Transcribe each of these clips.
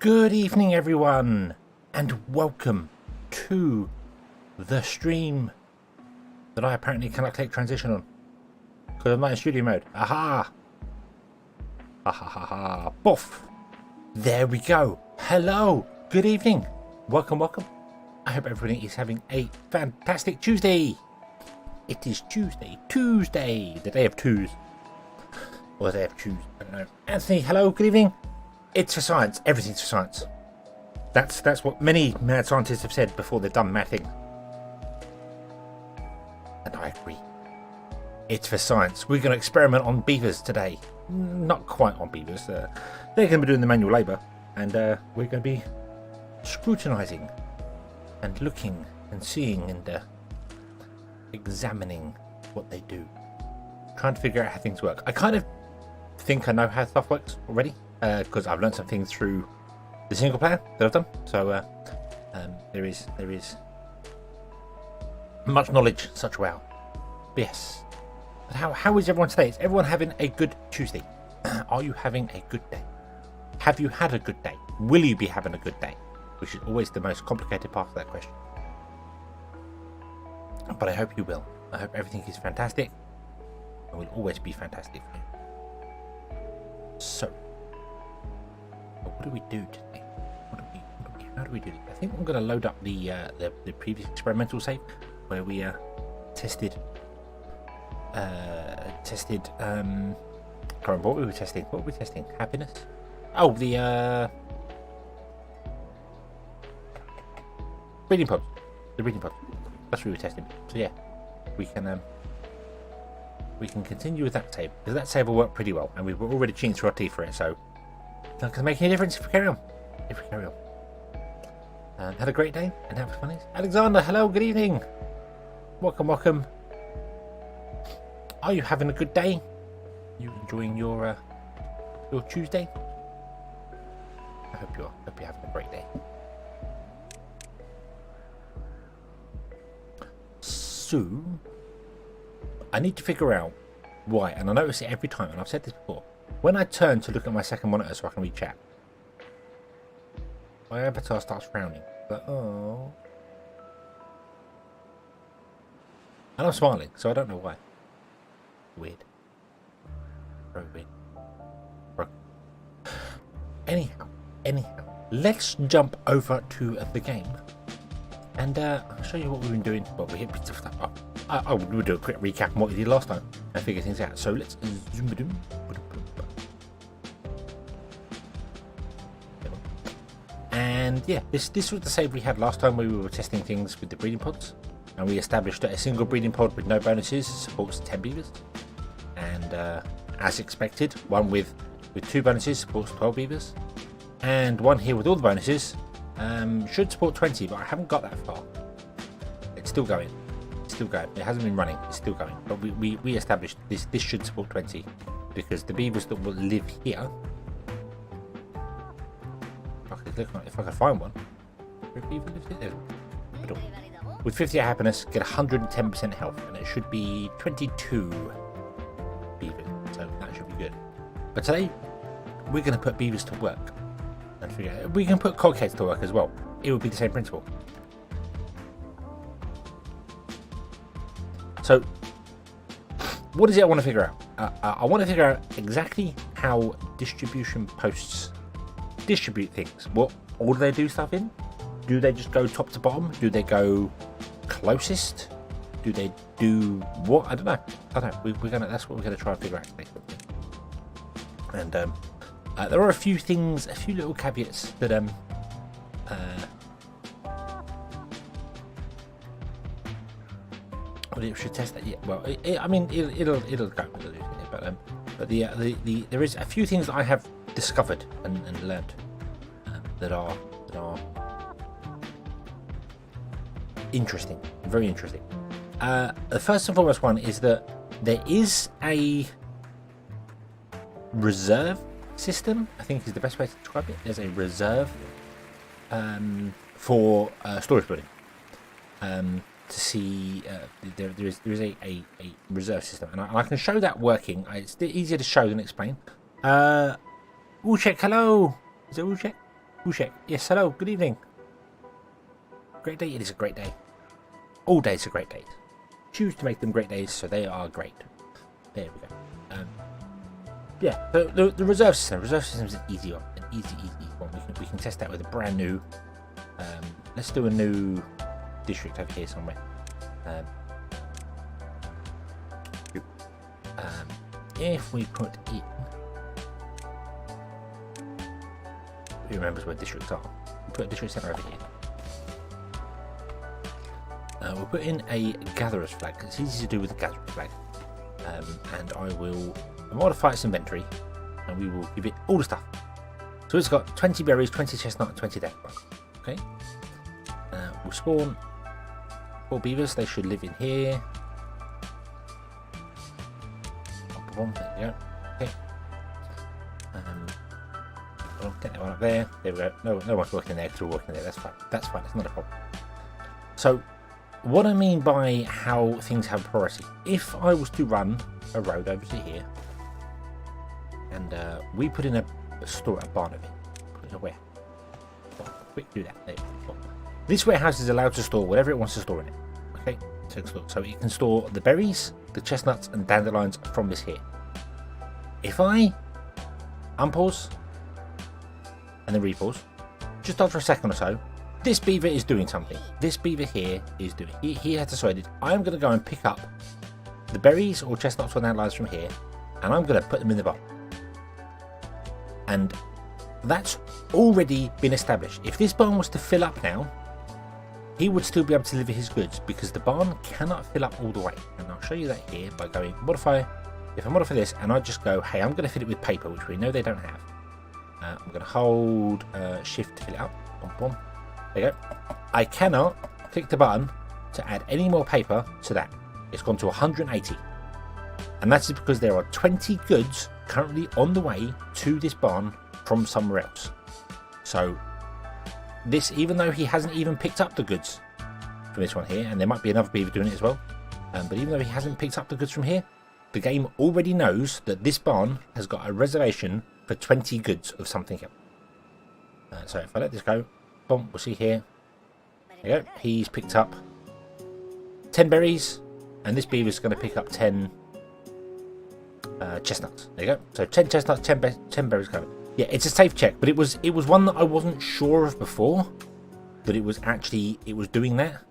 Good evening, everyone, and welcome to the stream that I apparently cannot click transition on because I'm not in studio mode. Aha! Ha ha ha ha! Boof! There we go. Hello. Good evening. Welcome, welcome. I hope everybody is having a fantastic Tuesday. It is Tuesday, the day of twos, or the day of twos. I don't know. Anthony, hello. Good evening. It's for science. Everything's for science. That's what many mad scientists have said before they've done mad things. And I agree. It's for science. We're going to experiment on beavers today. Not quite on beavers. They're going to be doing the manual labour. And we're going to be scrutinising and looking and seeing and examining what they do. Trying to figure out how things work. I kind of think I know how stuff works already. Because I've learned some things through the single player that I've done, so there is much knowledge such wow. But yes, but how is everyone today? Is everyone having a good Tuesday? Are you having a good day? Have you had a good day? Will you be having a good day? Which is always the most complicated part of that question. But I hope you will. I hope everything is fantastic and will always be fantastic for you. So, what do we do today? How do we do this? I think I'm going to load up the previous experimental save where we tested. Can't remember what we were testing. What were we testing? Happiness? Oh, the breeding pods. The breeding pods. That's what we were testing. So yeah, we can continue with that save because that save will work pretty well, and we were already cheating through our teeth for it. So. Not going to make any difference if we carry on. Had a great day and have fun. Alexander, hello, good evening. Welcome, welcome. Are you having a good day? You enjoying your Tuesday? I hope you're having a great day. So, I need to figure out why, and I notice it every time, and I've said this before. When I turn to look at my second monitor so I can read chat, my avatar starts frowning. But, oh. And I'm smiling, so I don't know why. Weird. Very weird. Anyhow, let's jump over to the game. And I'll show you what we've been doing. Well, we hit bits of stuff up. We'll do a quick recap on what we did last time and figure things out. So let's zoom it in. And yeah, this was the save we had last time where we were testing things with the breeding pods, and we established that a single breeding pod with no bonuses supports 10 beavers, and as expected, one with 2 bonuses supports 12 beavers, and one here with all the bonuses should support 20, but I haven't got that far. It's still going. It hasn't been running. It's still going. But we established this should support 20 because the beavers that will live here. If I can find one. With 50 happiness, get 110% health, and it should be 22 beavers, so that should be good. But today, we're going to put beavers to work and figure out. We can put cogheads to work as well. It would be the same principle. So, what is it I want to figure out? I want to figure out exactly how distribution posts distribute things. What order they do stuff in? Do they just go top to bottom? Do they go closest? Do they do what? I don't know. That's what we're gonna try and figure out today. And there are a few little caveats that we should test that yet. Well, it'll go. But there is a few things that I have discovered and learned that are interesting, very interesting. The first and foremost one is that there is a reserve system, I think is the best way to describe it. There's a reserve for storage building. To see there is a reserve system, and I can show that working. It's easier to show than explain. Ulchek, hello. Is it Ulchek? Bushek. Yes, hello, good evening. Great day, it is a great day. All days are great days. Choose to make them great days, so they are great. There we go. Yeah, the reserve system. Reserve system is an easy one. An easy one. We can test that with a brand new. Let's do a new district over here somewhere. If we put in, who remembers where districts are? We'll put a district center over here. We'll put in a gatherer's flag. It's easy to do with a gatherer's flag. And I will modify its inventory, and we will give it all the stuff. So it's got 20 berries, 20 chestnut, and 20 dackbone. Okay. We'll spawn 4 beavers. They should live in here. There we go. Okay. I'll get that one up there. There we go. No one's working there because we're working there. That's fine. That's fine. It's not a problem. So, what I mean by how things have priority. If I was to run a road over to here, and we put in a barn of it. Put it away. Quick, do that. There we go. This warehouse is allowed to store whatever it wants to store in it. Okay, so it can store the berries, the chestnuts, and dandelions from this here. If I unpause and then repause, just after a second or so, this beaver is doing something. This beaver here is doing. He has decided I'm going to go and pick up the berries or chestnuts or dandelions from here, and I'm going to put them in the barn. And that's already been established. If this barn was to fill up now, he would still be able to deliver his goods because the barn cannot fill up all the way. And I'll show you that here by going modify. If I modify this and I just go, hey, I'm going to fill it with paper, which we know they don't have. I'm going to hold shift to fill it up. Boom, boom. There you go. I cannot click the button to add any more paper to that. It's gone to 180. And that's because there are 20 goods currently on the way to this barn from somewhere else. So this, even though he hasn't even picked up the goods from this one here, and there might be another beaver doing it as well, but even though he hasn't picked up the goods from here, the game already knows that this barn has got a reservation for 20 goods of something else. So if I let this go, boom, we'll see here. There you go. He's picked up 10 berries, and this beaver's going to pick up 10 chestnuts. There you go. So 10 chestnuts, 10 berries covered. Yeah, it's a safe check, but it was one that I wasn't sure of before, that it was doing that.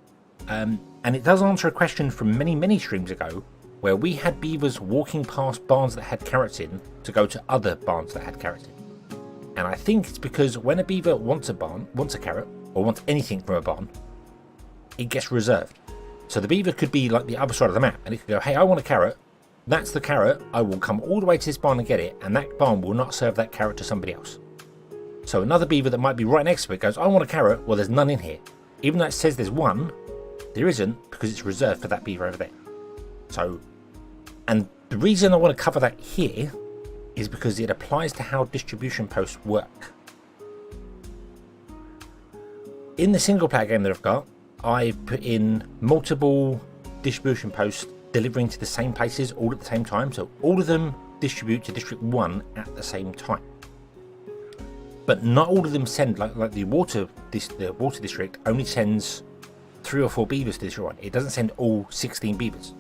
And it does answer a question from many streams ago, where we had beavers walking past barns that had carrots in to go to other barns that had carrots in. And I think it's because when a beaver wants a carrot, or wants anything from a barn, it gets reserved. So the beaver could be like the other side of the map, and it could go, hey, I want a carrot. That's the carrot. I will come all the way to this barn and get it, and that barn will not serve that carrot to somebody else. So another beaver that might be right next to it goes, I want a carrot. Well, there's none in here. Even though it says there's one, there isn't, because it's reserved for that beaver over there. So, and the reason I want to cover that here is because it applies to how distribution posts work. In the single player game that I've got, I put in multiple distribution posts delivering to the same places all at the same time, so all of them distribute to District 1 at the same time. But not all of them send, like the water district only sends 3 or 4 beavers to District 1. It doesn't send all 16 beavers,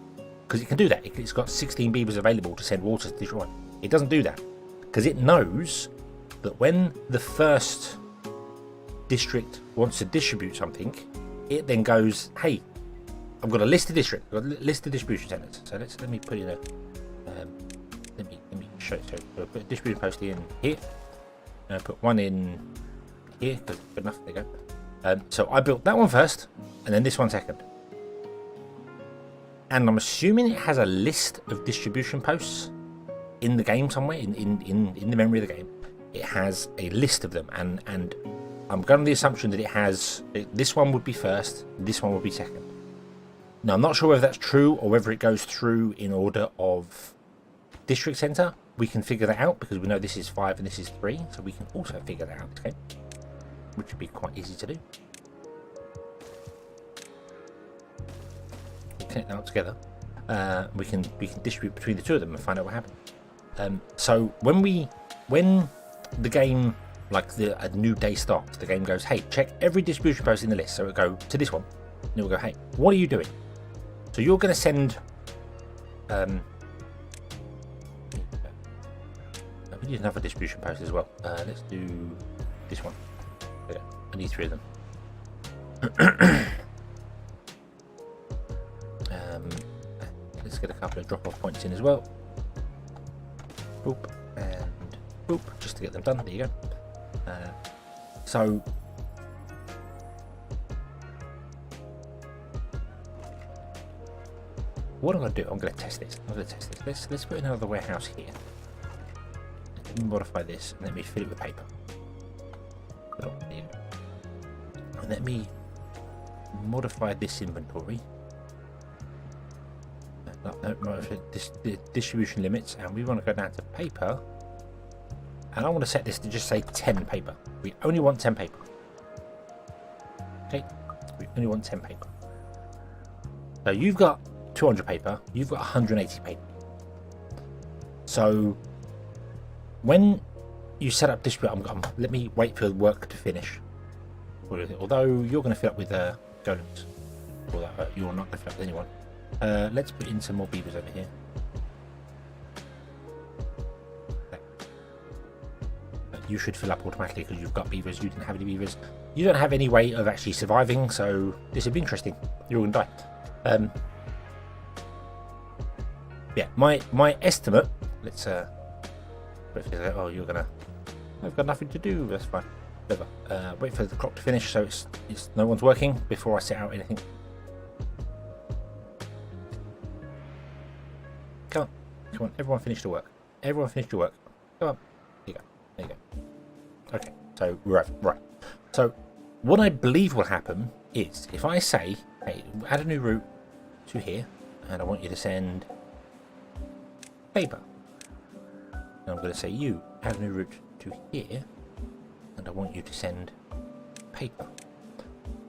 because it can do that. It's got 16 beavers available to send water to District 1. It doesn't do that, because it knows that when the first district wants to distribute something, it then goes, hey, I've got a list of districts, I've got a list of distribution centers. So let me put in a let me show you. So I'll put a distribution post in here, and I put one in here because it's good enough. There you go. So I built that one first, and then this one second. And I'm assuming it has a list of distribution posts in the game somewhere, in the memory of the game. It has a list of them, and I'm going on the assumption that it has, this one would be first, this one would be second. Now, I'm not sure whether that's true or whether it goes through in order of district center. We can figure that out because we know this is 5 and this is 3, so we can also figure that out, okay? Which would be quite easy to do. We'll connect them up together. We can distribute between the two of them and find out what happened. So when the game like a new day starts, the game goes, hey, check every distribution post in the list. So it'll go to this one, and it will go, hey, what are you doing? So you're going to send, we need another distribution post as well. Let's do this one. Yeah, I need 3 of them. Let's get a couple of drop-off points in as well. Boop and boop, just to get them done. There you go. So what I'm going to do, I'm going to test this. Let's put another warehouse here. Let me modify this and let me fill it with paper. And let me modify this inventory. The distribution limits, and we want to go down to paper, and I want to set this to just say 10 paper. We only want 10 paper. Okay, we only want 10 paper. So you've got 200 paper, you've got 180 paper. So when you set up distribution, let me wait for the work to finish. Although you're going to fill up with golems, or you're not going to fill up with anyone. Let's put in some more beavers over here. You should fill up automatically because you've got beavers. You didn't have any beavers. You don't have any way of actually surviving, so this would be interesting. You're going to die. Yeah, my estimate. Let's oh, you're gonna. I've got nothing to do. That's fine. Whatever. Wait for the clock to finish, so it's no one's working before I set out anything. Come on, everyone finish the work. Everyone finish your work. Come on. There you go. Okay, so we're over. Right. So what I believe will happen is if I say, hey, add a new route to here, and I want you to send paper. And I'm going to say you add a new route to here, and I want you to send paper.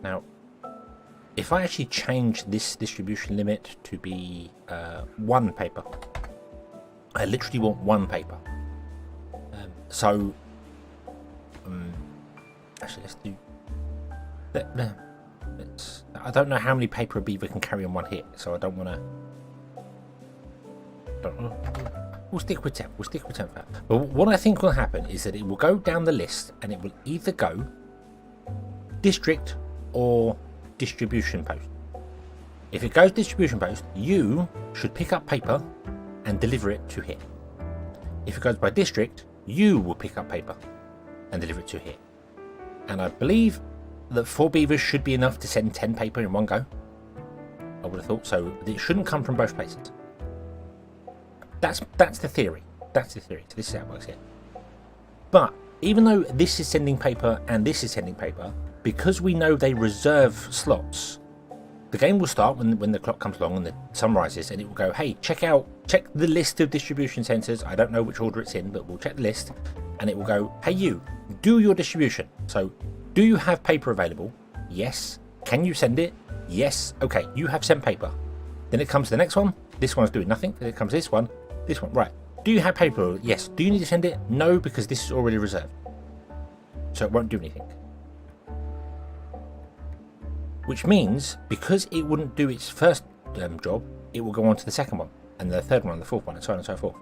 Now, if I actually change this distribution limit to be 1 paper, I literally want 1 paper. Actually, let's do. I don't know how many paper a beaver can carry on 1 hit, so I don't want to. We'll stick with 10. We'll stick with 10 for that. But what I think will happen is that it will go down the list, and it will either go district or distribution post. If it goes distribution post, you should pick up paper and deliver it to here. If it goes by district, you will pick up paper and deliver it to here. And I believe that 4 beavers should be enough to send 10 paper in one go. I would have thought so. It shouldn't come from both places. That's the theory. That's the theory. So this is how it works here. But even though this is sending paper and this is sending paper, because we know they reserve slots, the game will start when the clock comes along and the sun rises, and it will go, hey, check the list of distribution centers. I don't know which order it's in, but we'll check the list, and it will go, hey, you, do your distribution. So do you have paper available? Yes. Can you send it? Yes. Okay, you have sent paper. Then it comes to the next one. This one's doing nothing. Then it comes this one. This one. Right. Do you have paper? Yes. Do you need to send it? No, because this is already reserved. So it won't do anything. Which means, because it wouldn't do its first job, it will go on to the second one, and the third one, and the fourth one, and so on and so forth.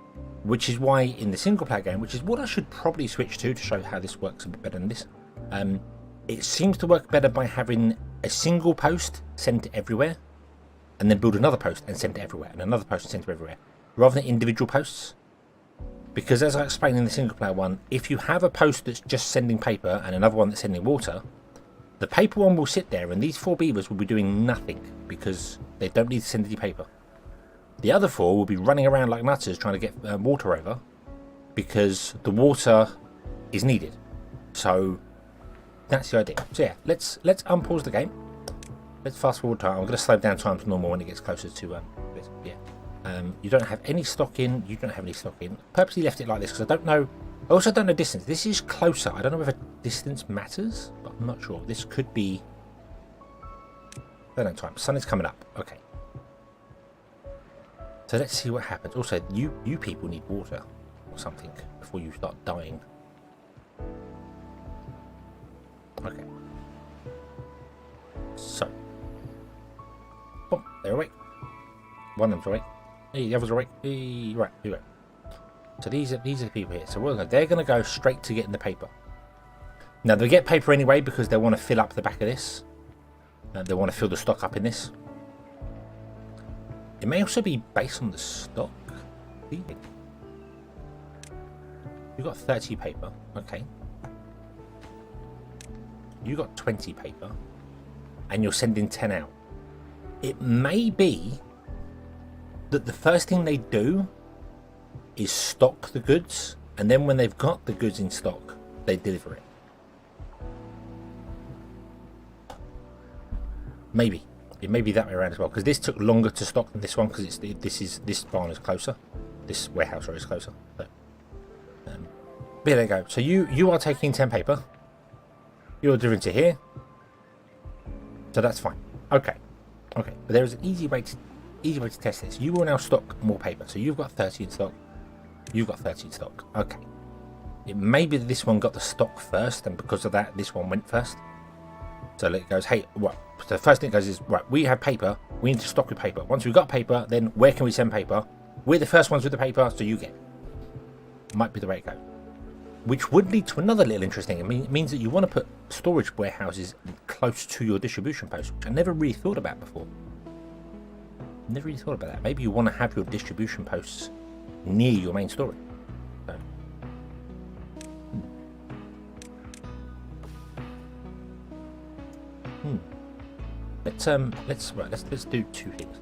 Which is why in the single player game, which is what I should probably switch to show how this works a bit better than this, it seems to work better by having a single post sent to everywhere, and then build another post and send it everywhere, and another post and send it everywhere, rather than individual posts. Because as I explained in the single player one, if you have a post that's just sending paper and another one that's sending water, the paper one will sit there and these 4 beavers will be doing nothing because they don't need to send any paper. The other 4 will be running around like nutters trying to get water over because the water is needed. So that's the idea. So yeah, let's unpause the game. Let's fast forward time. I'm going to slow down time to normal when it gets closer to this. Yeah. You don't have any stock in. You don't have any stock in. Purposely left it like this because I don't know. I also don't know distance. This is closer. I don't know whether distance matters, but I'm not sure. This could be. I don't know time. Sun is coming up. Okay. So let's see what happens. Also, you people need water or something before you start dying. Okay. So. Oh, they're awake. One of them's awake. Hey, the others are awake. Hey, right, here we go. So these are the people here. So they're going to go straight to getting the paper. Now they'll get paper anyway because they want to fill up the back of this. They want to fill the stock up in this. It may also be based on the stock. You've got 30 paper. Okay. You got 20 paper. And you're sending 10 out. It may be that the first thing they do is stock the goods, and then when they've got the goods in stock, they deliver it. Maybe it may be that way around as well, because this took longer to stock than this one, because this barn is closer, this warehouse is closer. But there you go. So you are taking 10 paper. You're delivering to here, so that's fine. Okay. But there is an easy way to test this. You will now stock more paper. So you've got 30 in stock. You've got 30 in stock. Okay. It may be that this one got the stock first, and because of that, this one went first. So it goes, hey, what? So the first thing it goes is, right, we have paper. We need to stock with paper. Once we've got paper, then where can we send paper? We're the first ones with the paper, so you get. Might be the way it goes. Which would lead to another little interesting thing. It means that you want to put storage warehouses close to your distribution post, which I never really thought about before. Never really thought about that. Maybe you want to have your distribution posts near your main storage. So. Let's do two things.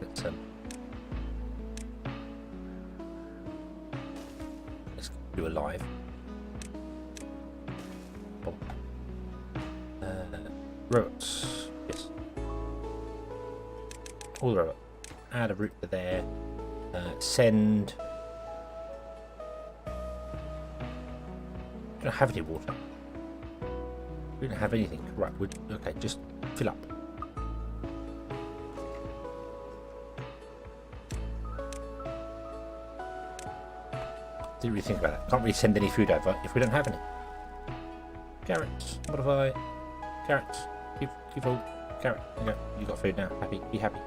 Let's do a live. Robots, yes. All the robots. Add a route to there. Send. We don't have any water. We don't have anything. Right. Okay. Just fill up. Didn't really think about that. Can't really send any food over if we don't have any. Carrots. Modify. Carrots. Keep all. Carrot. There you go. You got food now. Happy. Be happy.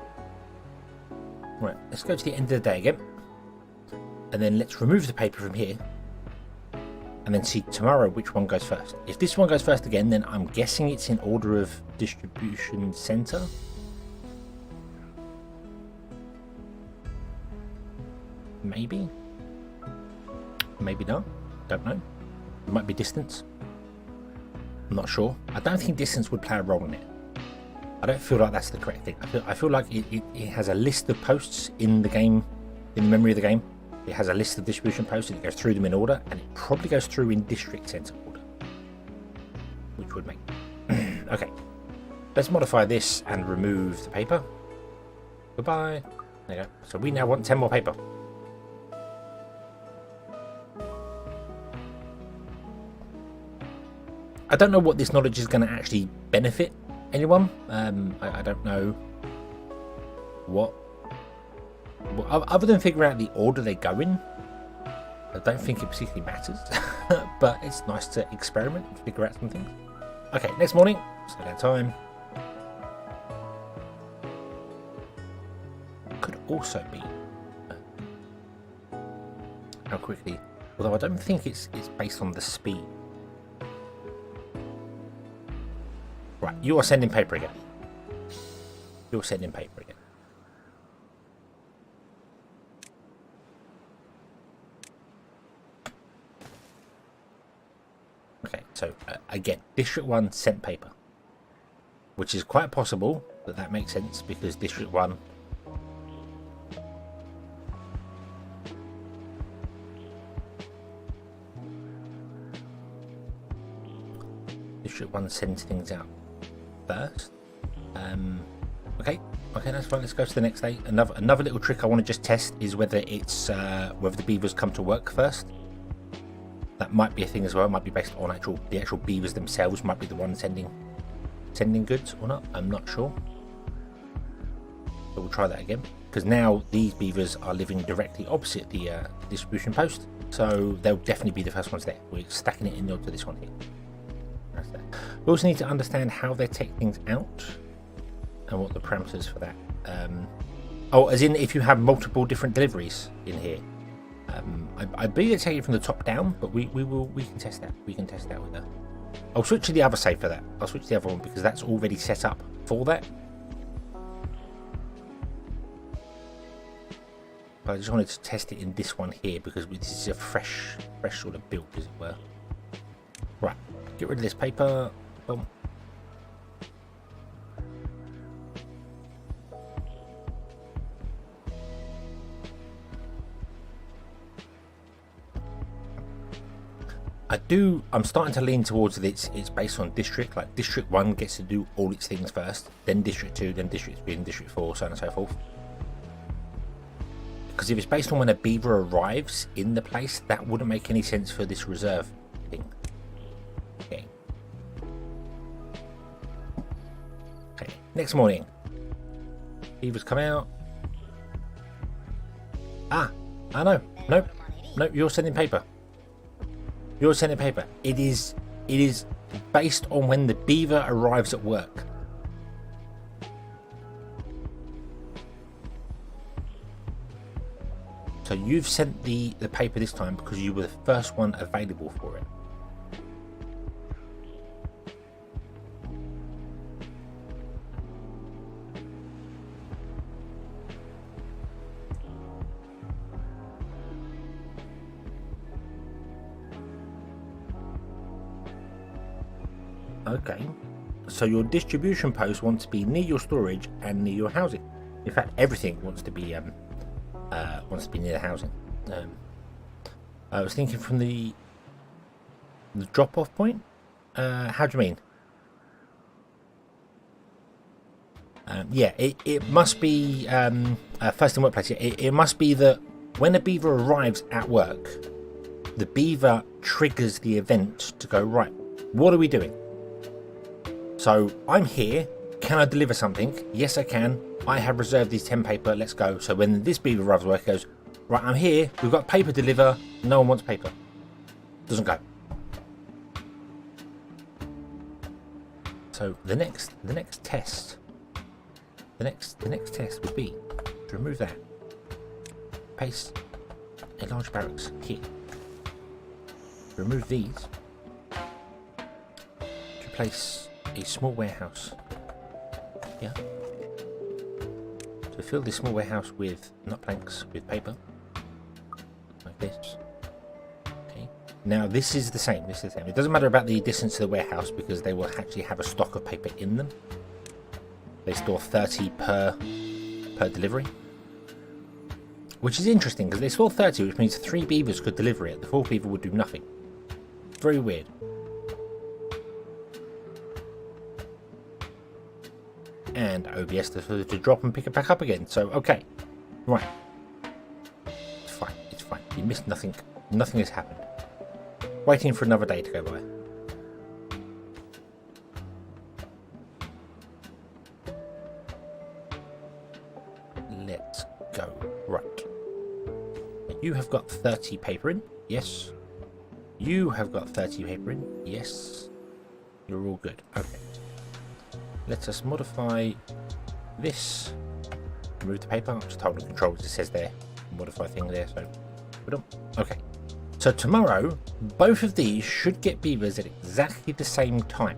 Right. Let's go to the end of the day again. And then let's remove the paper from here. And then see tomorrow which one goes first. If this one goes first again, then I'm guessing it's in order of distribution center. Maybe. Maybe not. Don't know. It might be distance. I'm not sure. I don't think distance would play a role in it. I don't feel like that's the correct thing. I feel like it has a list of posts in the game, in the memory of the game. It has a list of distribution posts and it goes through them in order, and it probably goes through in district center order, which would make. Okay, let's modify this and remove the paper. Goodbye. There you go. So we now want 10 more paper. I don't know what this knowledge is going to actually benefit anyone. I don't know what. Other than figuring out the order they go in, I don't think it particularly matters. But it's nice to experiment and figure out some things. Okay, next morning, slow down time. Could also be how quickly, although I don't think it's based on the speed. Right, you are sending paper again. You're sending paper again. Okay, so again, District 1 sent paper, which is quite possible that makes sense because District 1 sends things out first. Okay, that's fine. Let's go to the next day. Another little trick I want to just test is whether it's whether the beavers come to work first. That might be a thing as well. It might be based on the actual beavers themselves might be the ones sending goods or not. I'm not sure. But we'll try that again, because now these beavers are living directly opposite the distribution post, so they'll definitely be the first ones there. We're stacking it in onto this one here. We also need to understand how they take things out and what the parameters for that. Oh, as in if you have multiple different deliveries in here. I believe they take it from the top down, but we can test that. We can test that with that. I'll switch to the other save for that. I'll switch to the other one because that's already set up for that. But I just wanted to test it in this one here because this is a fresh sort of build, as it were. Right, get rid of this paper. Boom. I'm starting to lean towards it's based on district. Like District 1 gets to do all its things first, then District 2, then District 3, and District 4, so on and so forth. Because if it's based on when a beaver arrives in the place, that wouldn't make any sense for this reserve thing. Okay. Okay, next morning. Beavers come out. Ah, I know. Nope, you're sending paper. You're sending paper. It is based on when the beaver arrives at work. So you've sent the paper this time because you were the first one available for it. Okay, so your distribution post wants to be near your storage and near your housing. In fact, everything wants to be near the housing. I was thinking from the drop-off point. How do you mean? Yeah, it must be first in workplace. It must be that when a beaver arrives at work, the beaver triggers the event to go, right, what are we doing? So I'm here. Can I deliver something? Yes, I can. I have reserved these 10 paper. Let's go. So when this beaver arrives at work, it goes, right, I'm here. We've got paper to deliver. No one wants paper. Doesn't go. So the next test. The next test would be to remove that. Paste a large barracks here. Remove these. To place a small warehouse. Yeah. To fill this small warehouse with nut planks with paper. Like this. Okay. Now this is the same. This is the same. It doesn't matter about the distance to the warehouse because they will actually have a stock of paper in them. They store 30 per delivery. Which is interesting because they store 30, which means 3 beavers could deliver it. The 4th beaver would do nothing. Very weird. And OBS to drop and pick it back up again. So, okay. Right. It's fine. It's fine. You missed nothing. Nothing has happened. Waiting for another day to go by. Let's go. Right. You have got 30 paper in. Yes. You have got 30 paper in. Yes. You're all good. Okay. Let us modify this. Remove the paper. I'm just holding control as it says there. Modify thing there. So, okay. So tomorrow, both of these should get beavers at exactly the same time.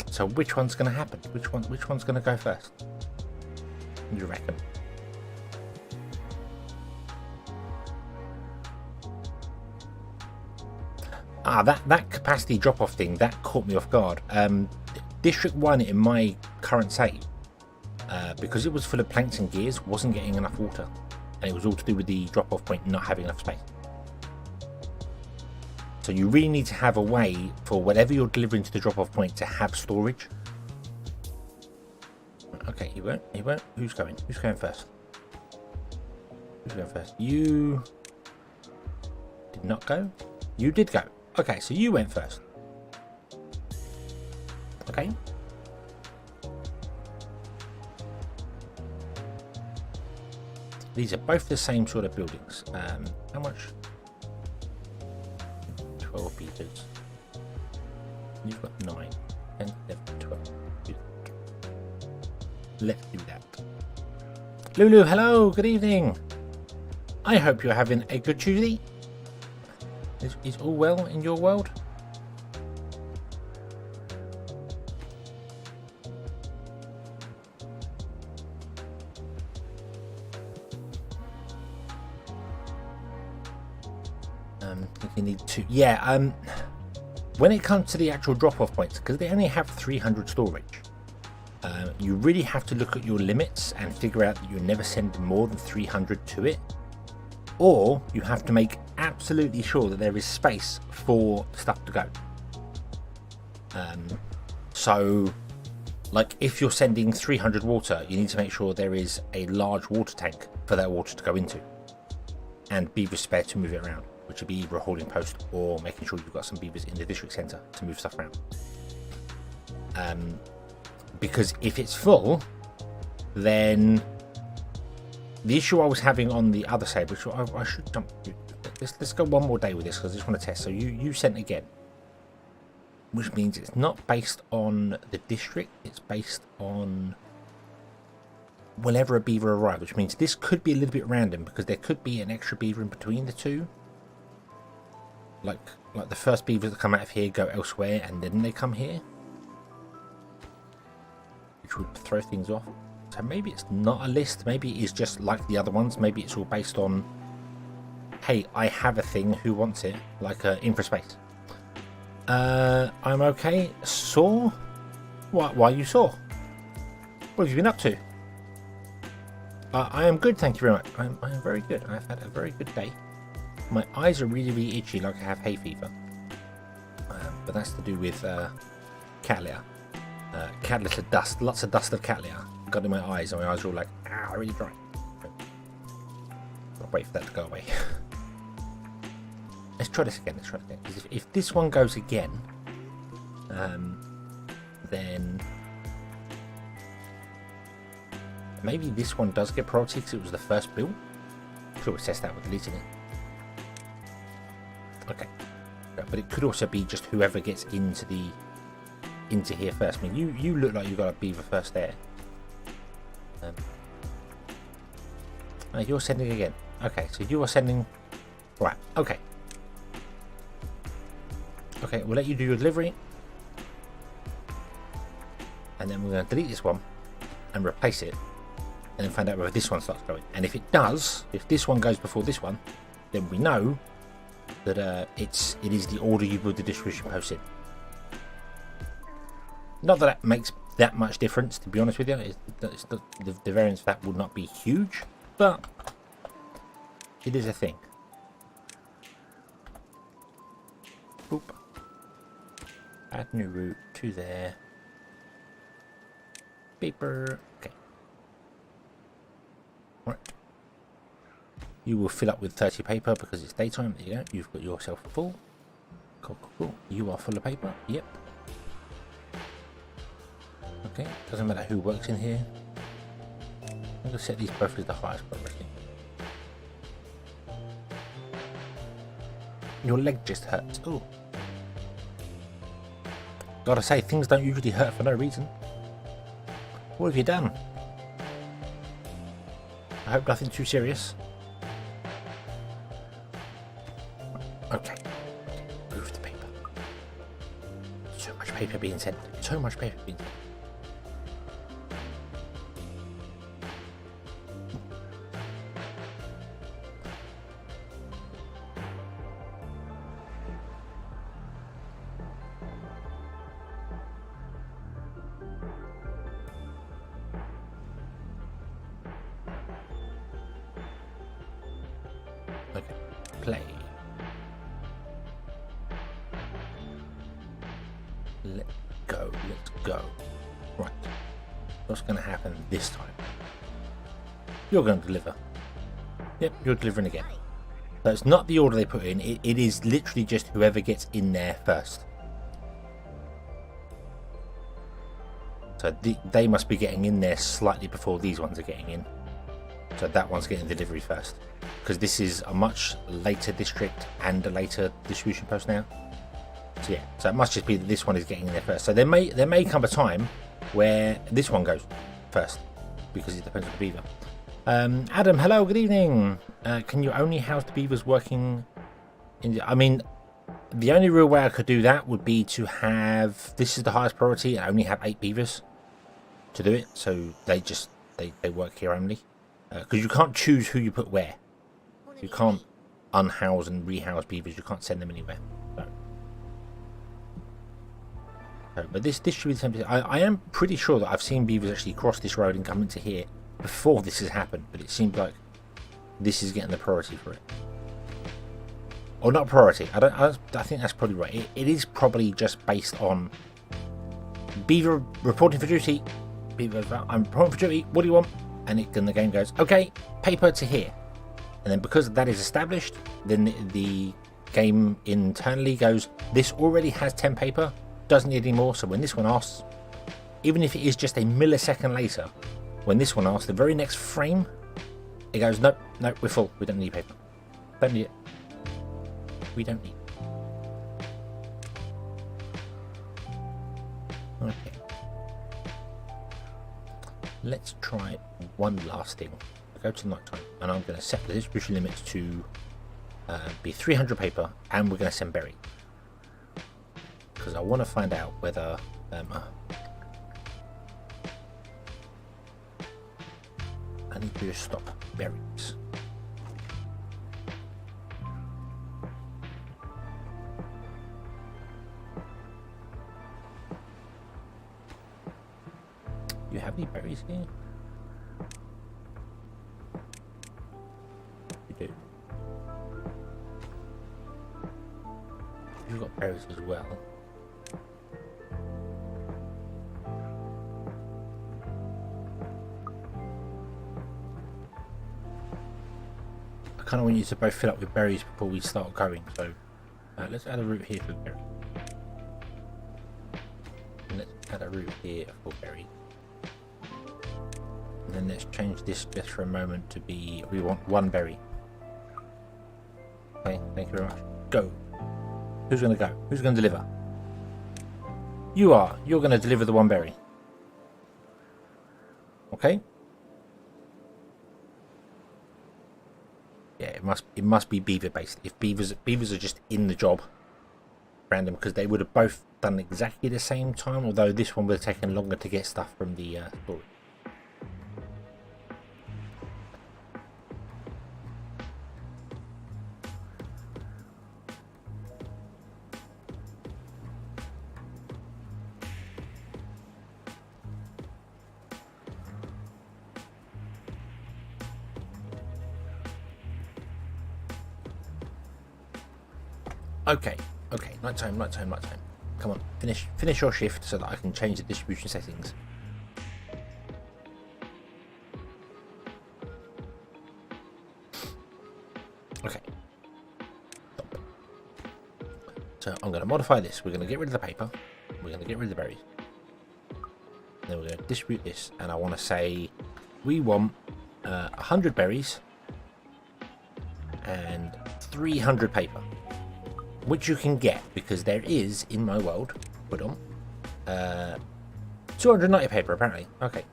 So which one's going to happen? Which one's going to go first? What do you reckon? Ah, that capacity drop-off thing, that caught me off guard. District 1 in my current save, because it was full of planks and gears, wasn't getting enough water. And it was all to do with the drop-off point not having enough space. So you really need to have a way for whatever you're delivering to the drop-off point to have storage. Okay, he won't. Who's going? Who's going first? Who's going first? You did not go? You did go. Okay, so you went first. Okay. These are both the same sort of buildings. How much? 12 12 beavers. You've got 9, 10, 11, 12. Let's do that. Lulu, hello, good evening. I hope you're having a good Tuesday. Is all well in your world? You need to, yeah, when it comes to the actual drop-off points, because they only have 300 storage, you really have to look at your limits and figure out that you're never sending more than 300 to it, or you have to make absolutely sure that there is space for stuff to go. So like if you're sending 300 water, you need to make sure there is a large water tank for that water to go into, and beavers spare to move it around, which would be either a holding post or making sure you've got some beavers in the district centre to move stuff around. Because if it's full, then the issue I was having on the other side, which I should jump to, let's go one more day with this because I just want to test. So you sent again, which means it's not based on the district, it's based on whenever a beaver arrives, which means this could be a little bit random because there could be an extra beaver in between the two. Like the first beavers that come out of here go elsewhere and then they come here, which would throw things off. So maybe it's not a list, maybe it is just like the other ones, maybe it's all based on, hey, I have a thing, who wants it, like infra space. I'm okay. Sore? Why you sore? What have you been up to? I am good, thank you very much. I'm very good. I've had a very good day. My eyes are really, really itchy, like I have hay fever. But that's to do with cat litter. Cat litter dust, lots of dust of cat litter got in my eyes, and my eyes are all like, ah, really dry. I'll wait for that to go away. Let's try this again. Because if this one goes again, then maybe this one does get priority because it was the first build. Sure, we'll test that with deleting it. Okay, but it could also be just whoever gets into here first. I mean, you look like you got a beaver first there. You're sending again. Okay, so you are sending. Right. Okay. Okay, we'll let you do your delivery, and then we're going to delete this one and replace it, and then find out whether this one starts going. And if it does, if this one goes before this one, then we know that it is the order you put the distribution post in. Not that makes that much difference, to be honest with you. The variance of that would not be huge, but it is a thing. Boop. Add new route to there. Paper. Okay. Right. You will fill up with 30 paper because it's daytime. There you go. You've got yourself full. Cool. You are full of paper. Yep. Okay. Doesn't matter who works in here. I'm going to set these both as the highest priority. Your leg just hurts. Oh. Gotta say, things don't usually hurt for no reason. What have you done? I hope nothing too serious. Okay. Move the paper. So much paper being sent. So much paper being sent. Okay, play. Let's go. Right. What's going to happen this time? You're going to deliver. Yep, you're delivering again. So it's not the order they put in. It is literally just whoever gets in there first. So they must be getting in there slightly before these ones are getting in. So that one's getting delivery first. Because this is a much later district and a later distribution post now. So yeah, so it must just be that this one is getting in there first. So there may come a time where this one goes first, because it depends on the beaver. Adam, hello, good evening. Can you only house the beavers working in the, I mean, the only real way I could do that would be to have, this is the highest priority, and only have 8 beavers to do it. So they just, they work here only. Because you can't choose who you put where. You can't unhouse and rehouse beavers. You can't send them anywhere. So, but this should be the same. I am pretty sure that I've seen beavers actually cross this road and come into here before this has happened. But it seems like this is getting the priority for it. Or not priority. I think that's probably right. It is probably just based on beaver reporting for duty. Beaver, I'm reporting for duty. What do you want? And the game goes, okay, paper to here. And then because that is established, then the game internally goes, this already has 10 paper, doesn't need any more. So when this one asks, even if it is just a millisecond later, when this one asks, the very next frame, it goes, nope, we're full. We don't need paper. Don't need it. We don't need it. Okay. Let's try one last thing. Go to night time, and I'm going to set the distribution limits to be 300 paper, and we're going to send berry, because I want to find out whether I need to just stop berries. Do you have any berries here? You do. You've got berries as well. I kind of want you to both fill up with berries before we start going, so let's add a root here for berry. And let's add a root here for berry. And then let's change this just for a moment to be, we want 1 berry. Okay, thank you very much. Go. Who's going to go? Who's going to deliver? You are. You're going to deliver the 1 berry. Okay. Yeah, it must be beaver based. If beavers are just in the job, random, because they would have both done exactly the same time. Although this one would have taken longer to get stuff from the storage. Okay, nighttime. Come on, finish your shift so that I can change the distribution settings. Okay. Stop. So I'm going to modify this. We're going to get rid of the paper. We're going to get rid of the berries. Then we're going to distribute this, and I want to say we want 100 berries and 300 paper. Which you can get, because there is, in my world, put on, 290 paper, apparently. Okay.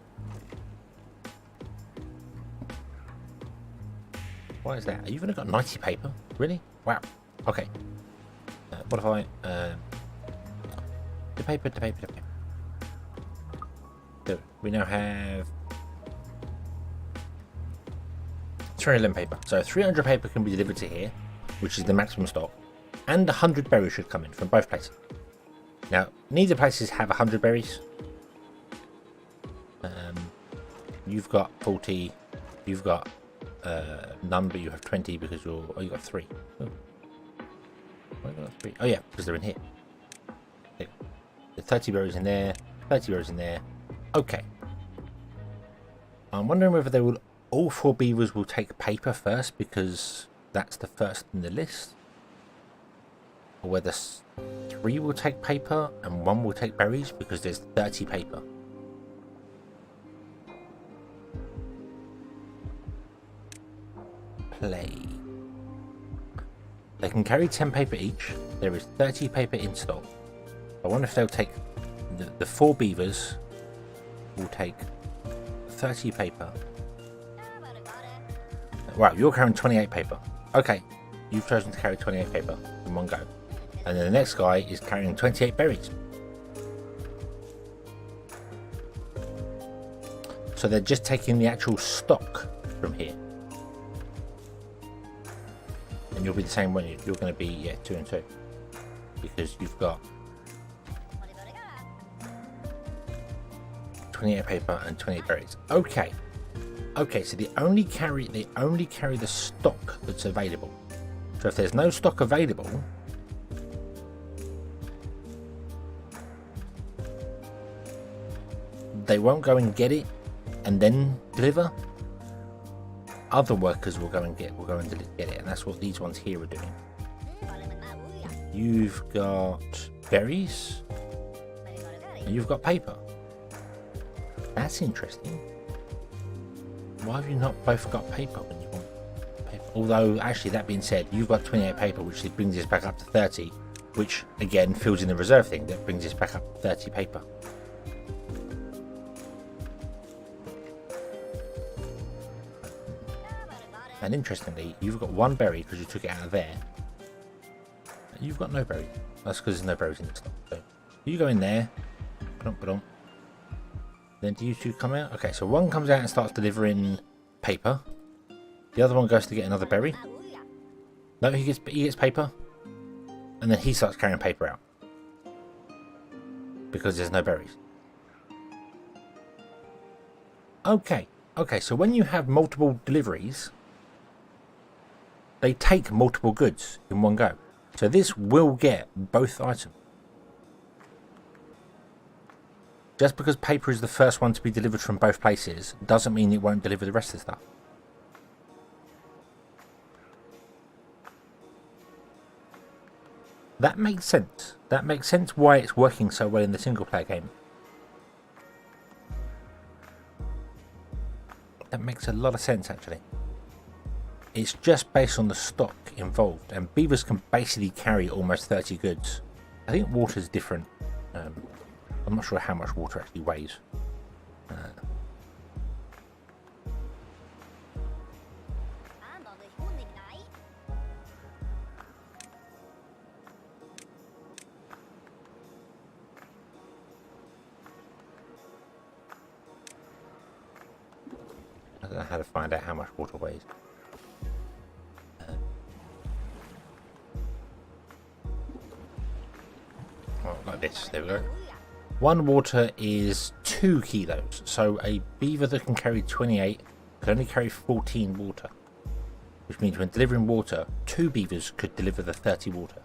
Why is that? You've only got 90 paper? Really? Wow. Okay. Modify, the paper. So, we now have 311 paper. So 300 paper can be delivered to here, which is the maximum stock. And 100 berries should come in from both places. Now, neither places have 100 berries. You've got 40. You've got none, but you have 20 because you got 3. Oh. Why got 3? Oh yeah, because they're in here. Okay. There's 30 berries in there. 30 berries in there. Okay. I'm wondering whether all 4 beavers will take paper first, because that's the first in the list. Or whether 3 will take paper and 1 will take berries, because there's 30 paper. Play. They can carry 10 paper each. There is 30 paper in stock. I wonder if they'll take the 4 beavers will take 30 paper. Wow, you're carrying 28 paper. Okay, you've chosen to carry 28 paper in one go. And then the next guy is carrying 28 berries. So they're just taking the actual stock from here. And you'll be the same one. You're going to be, yeah, 2 and 2. Because you've got 28 paper and 28 berries. Okay. Okay, so they only carry the stock that's available. So if there's no stock available, they won't go and get it and then deliver. Other workers will go and get it, and that's what these ones here are doing. You've got berries and you've got paper. That's interesting. Why have you not both got paper when you want paper? Although, actually, that being said, you've got 28 paper, which brings us back up to 30, which again fills in the reserve thing that brings us back up to 30 paper. And interestingly, you've got 1 berry because you took it out of there. You've got no berry. That's because there's no berries in the stock. So you go in there. Then do you two come out? Okay, so one comes out and starts delivering paper. The other one goes to get another berry. No, he gets paper. And then he starts carrying paper out. Because there's no berries. Okay, so when you have multiple deliveries, they take multiple goods in one go. So this will get both items. Just because paper is the first one to be delivered from both places doesn't mean it won't deliver the rest of the stuff. That makes sense. That makes sense why it's working so well in the single player game. That makes a lot of sense, actually. It's just based on the stock involved, and beavers can basically carry almost 30 goods. I think water's different. I'm not sure how much water actually weighs. I don't know how to find out how much water weighs. Like this, there we go. 1 water is 2 kilos, so a beaver that can carry 28 can only carry 14 water, which means when delivering water, 2 beavers could deliver the 30 water.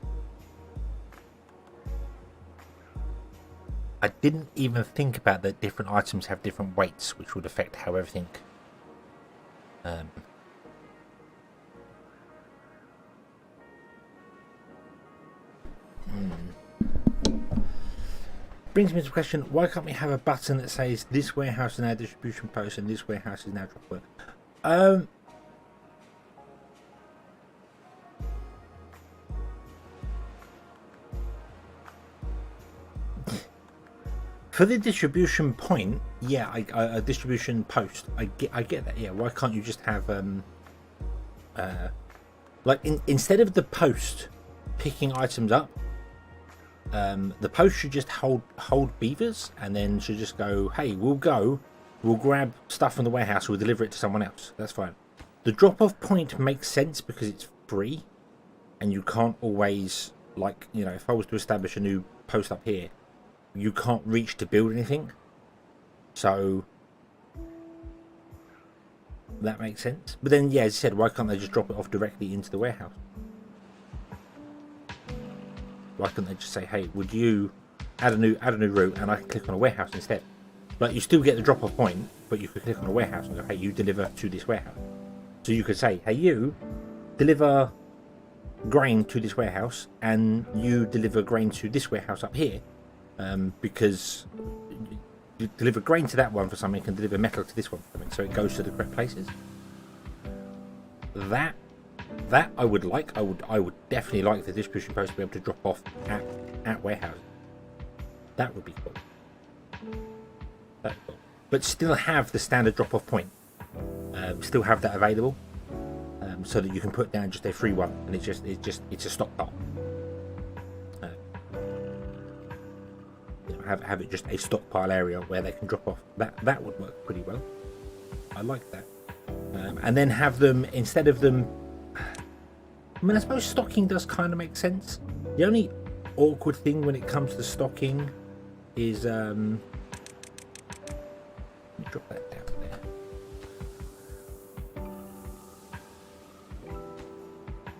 I didn't even think about that different items have different weights, which would affect how everything brings me to the question, why can't we have a button that says this warehouse is now distribution post and this warehouse is now drop work? For the distribution point, yeah, a distribution post, I get that. Yeah, why can't you just have like instead of the post picking items up, the post should just hold beavers, and then should just go, hey, we'll grab stuff from the warehouse, we'll deliver it to someone else. That's fine. The drop-off point makes sense because it's free, and you can't always, like, you know, if I was to establish a new post up here, you can't reach to build anything. So that makes sense. But then, yeah, as I said, why can't they just drop it off directly into the warehouse? Why can't they just say, hey, would you add a new route, and I can click on a warehouse instead? Like, you still get the drop-off point, but you could click on a warehouse and go, hey, you deliver to this warehouse. So you could say, hey, you deliver grain to this warehouse, and you deliver grain to this warehouse up here, because you deliver grain to that one for something, and deliver metal to this one for something, so it goes to the correct places. That That I would like. I would definitely like the distribution post to be able to drop off at warehouses. That would be cool. That's cool. But still have the standard drop-off point. Still have that available, so that you can put down just a free one, and it's a stockpile. Have it just a stockpile area where they can drop off. That would work pretty well. I like that. And then have them, instead of them, I mean, I suppose stocking does kind of make sense. The only awkward thing when it comes to stocking is let me drop that down there.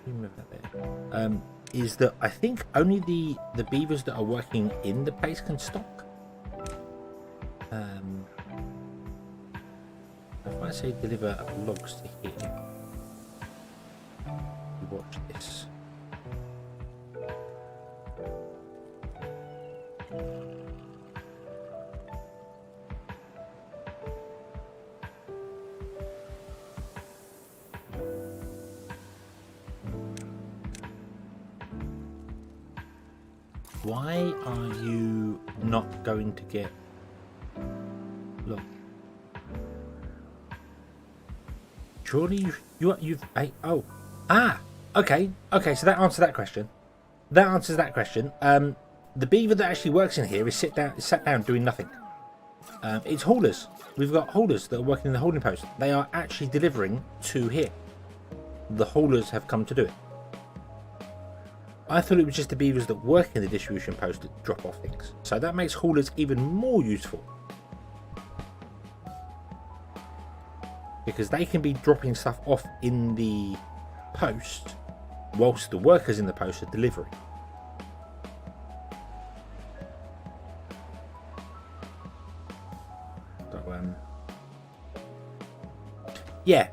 Move that there. Is that I think only the beavers that are working in the place can stock. If I say deliver logs to here, watch this. Why are you not going to get... Look. Surely you've... Oh. Ah! Okay. Okay, so that answers that question. That answers that question. The beaver that actually works in here is sat down doing nothing. It's haulers. We've got haulers that are working in the holding post. They are actually delivering to here. The haulers have come to do it. I thought it was just the beavers that work in the distribution post that drop off things. So that makes haulers even more useful. Because they can be dropping stuff off in the post whilst the workers in the post are delivering. So, yeah.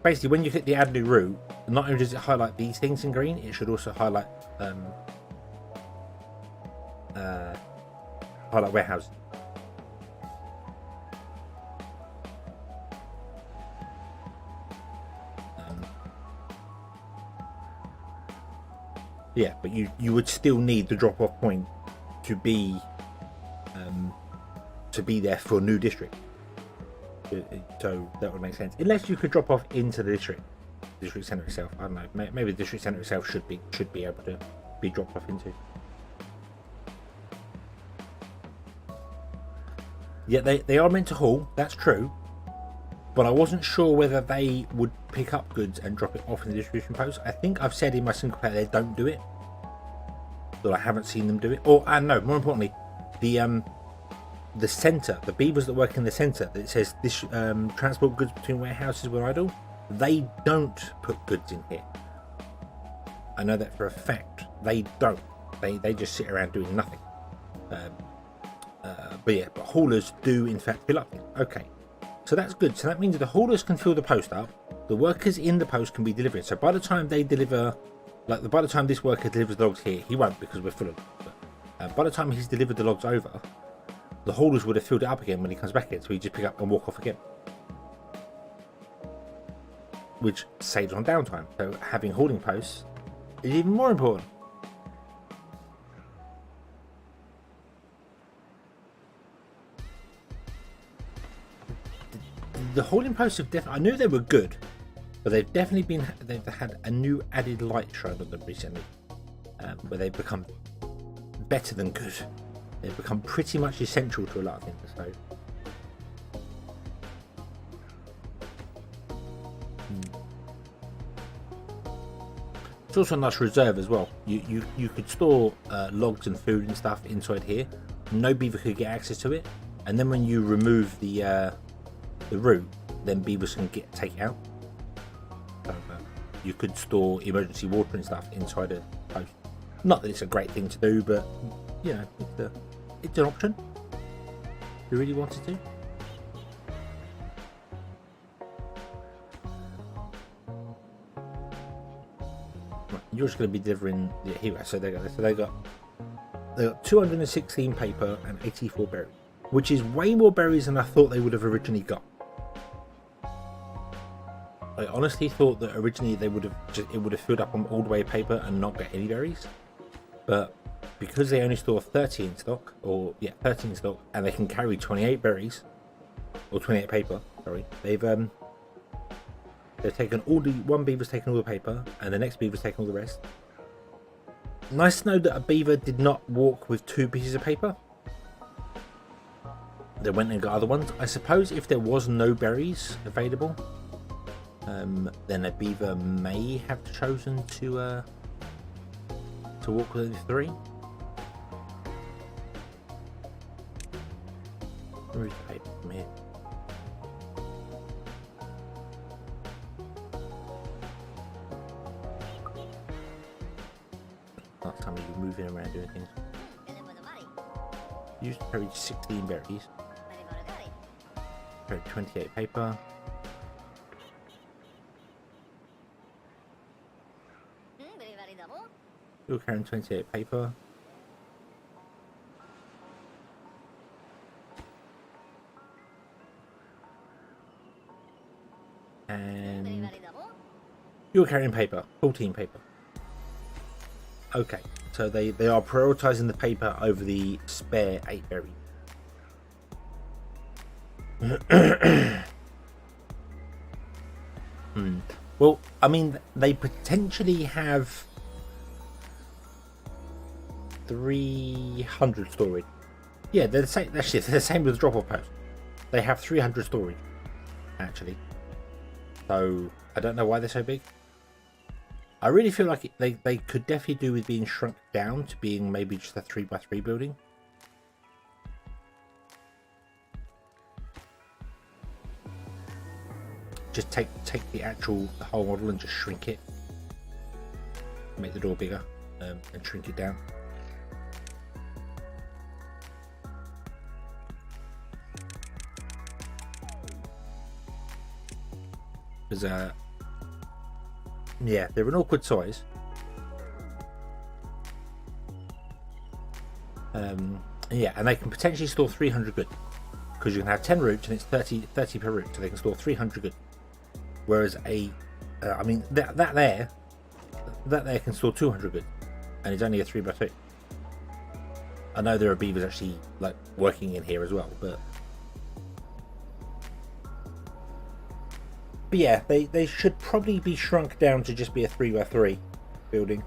Basically, when you hit the add new route, not only does it highlight these things in green, it should also highlight warehouse. Yeah, but you would still need the drop-off point to be there for a new district. So that would make sense, unless you could drop off into the district center itself. I don't know. Maybe the district center itself should be able to be dropped off into. Yeah, they are meant to haul. That's true, but I wasn't sure whether they would pick up goods and drop it off in the distribution post. I think I've said in my single player they don't do it, but I haven't seen them do it. Or no, more importantly, the center, the beavers that work in the center, that says this transport goods between warehouses when idle, they don't put goods in here. I know that for a fact. They don't. They just sit around doing nothing. But haulers do in fact fill up. Okay, so that's good. So that means the haulers can fill the post up. The workers in the post can be delivering. So by the time they deliver, by the time this worker delivers the logs here, he won't because we're full of them. But by the time he's delivered the logs over, the haulers would have filled it up again when he comes back in. So he just pick up and walk off again, which saves on downtime. So having hauling posts is even more important. The hauling posts have definitely, I knew they were good, but they've had a new added light shown on them recently, where they've become better than good. They've become pretty much essential to a lot of things. So it's also a nice reserve as well. You could store logs and food and stuff inside here. No beaver could get access to it, and then when you remove the route, then beavers can take it out. So, you could store emergency water and stuff inside a post. Not that it's a great thing to do, but you know, it's an option if you really wanted to. Right, you're just going to be delivering the here. So they got 216 paper and 84 berries, which is way more berries than I thought they would have originally got. I honestly thought that originally it would have filled up on all the way paper and not get any berries, but because they only store 30 in stock, or yeah, 30 in stock, and they can carry 28 berries or 28 paper. Sorry, they've taken one beaver's taken all the paper, and the next beaver's taken all the rest. Nice to know that a beaver did not walk with 2 pieces of paper. They went and got other ones. I suppose if there was no berries available, then a beaver may have chosen to walk with only 3. Where is the paper from here? Last time you were moving around doing things. Used to carry 16 berries. Carried 28 paper. You're carrying 28 paper. And you're carrying paper, 14 paper. Okay, so they are prioritizing the paper over the spare 8 berries. Well, I mean, they potentially have 300 storage. Yeah, they're the same. Actually, they're the same with the drop-off post. They have 300 storage, actually. So I don't know why they're so big. I really feel like they could definitely do with being shrunk down to being maybe just a 3x3 building. Just take the whole model and just shrink it, make the door bigger, and shrink it down. Because yeah, they're an awkward size. Yeah, and they can potentially store 300 good, because you can have 10 roots and it's 30 per root, so they can store 300 good. Whereas I mean that there can store 200 good, and it's only a 3x2. I know there are beavers actually like working in here as well, but yeah, they should probably be shrunk down to just be a 3x3 building.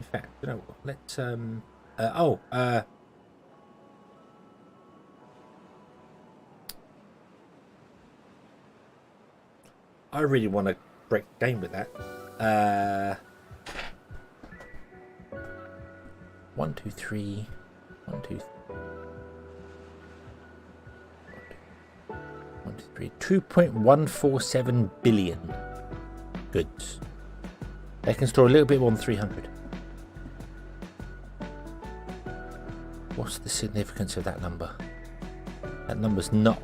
In fact, you know what? Let's I really want to break the game with that. 1, 2, 3. 1, 2, 3. 2.147 billion goods. They can store a little bit more than 300. What's the significance of that number? That number's not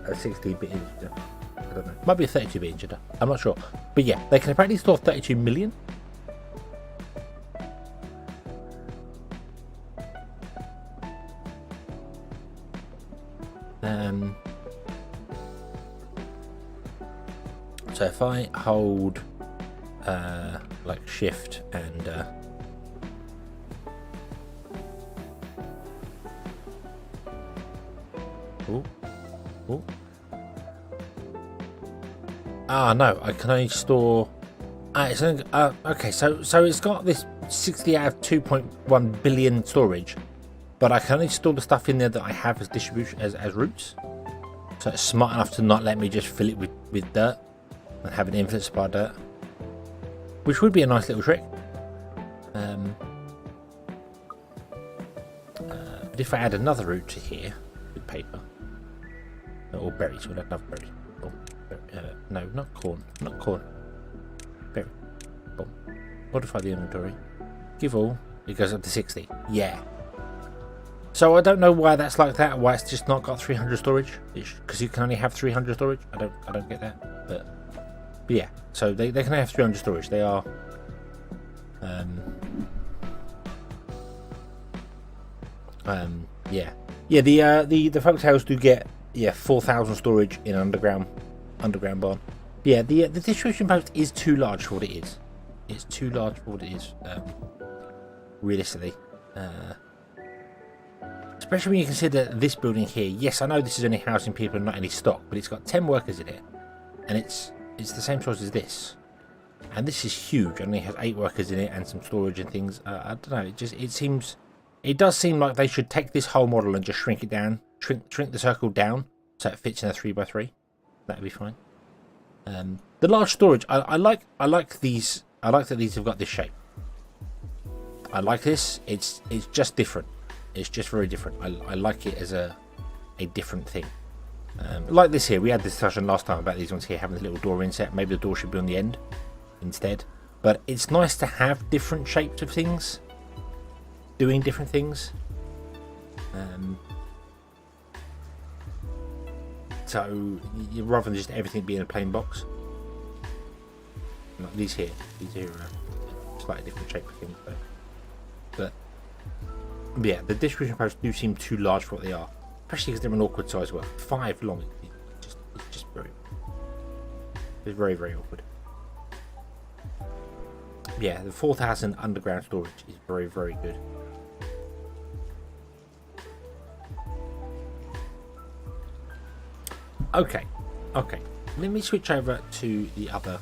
a 16-bit integer. I don't know. Might be a 32-bit integer. I'm not sure. But yeah, they can apparently store 32 million. So if I hold like shift and no, I can only store it's only, okay, so it's got this 60 out of 2.1 billion storage, but I can only store the stuff in there that I have as distribution as roots. So it's smart enough to not let me just fill it with dirt and have an infinite supply of dirt, which would be a nice little trick. But if I add another root to here with paper or berries, we'll add another berry. No, not corn, berry. Boom. Modify the inventory. Give all. It goes up to 60. Yeah. So I don't know why that's like that. Why it's just not got 300 storage? Because you can only have 300 storage. I don't get that. But yeah. So they can have 300 storage. They are. Yeah, the folktales do get 4,000 storage in underground barn. Yeah, the distribution post is too large for what it is. It's too large for what it is. Realistically, especially when you consider this building here. Yes, I know this is only housing people and not any stock, but it's got 10 workers in it, and it's the same size as this. And this is huge. It only has 8 workers in it and some storage and things. I don't know. It does seem like they should take this whole model and just shrink it down, shrink the circle down so it fits in a 3x3. That'd be fine. The large storage, I like these. I like that these have got this shape. I like this. It's just different. It's just very different. I like it as a different thing. Like this here, we had this discussion last time about these ones here having the little door inset. Maybe the door should be on the end instead. But it's nice to have different shapes of things, doing different things. So rather than just everything being a plain box, like these here are slightly different shape of things though. But yeah, the distribution posts do seem too large for what they are, especially because they're an awkward size. Well, 5 long, it's just very, very awkward. Yeah, the 4,000 underground storage is very, very good. Okay. Let me switch over to the other.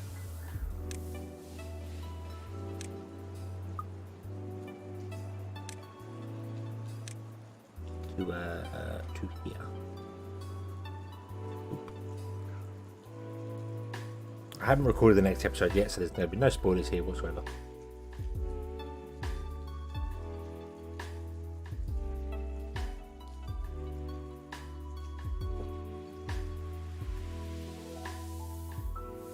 To here. I haven't recorded the next episode yet, so there's going to be no spoilers here whatsoever.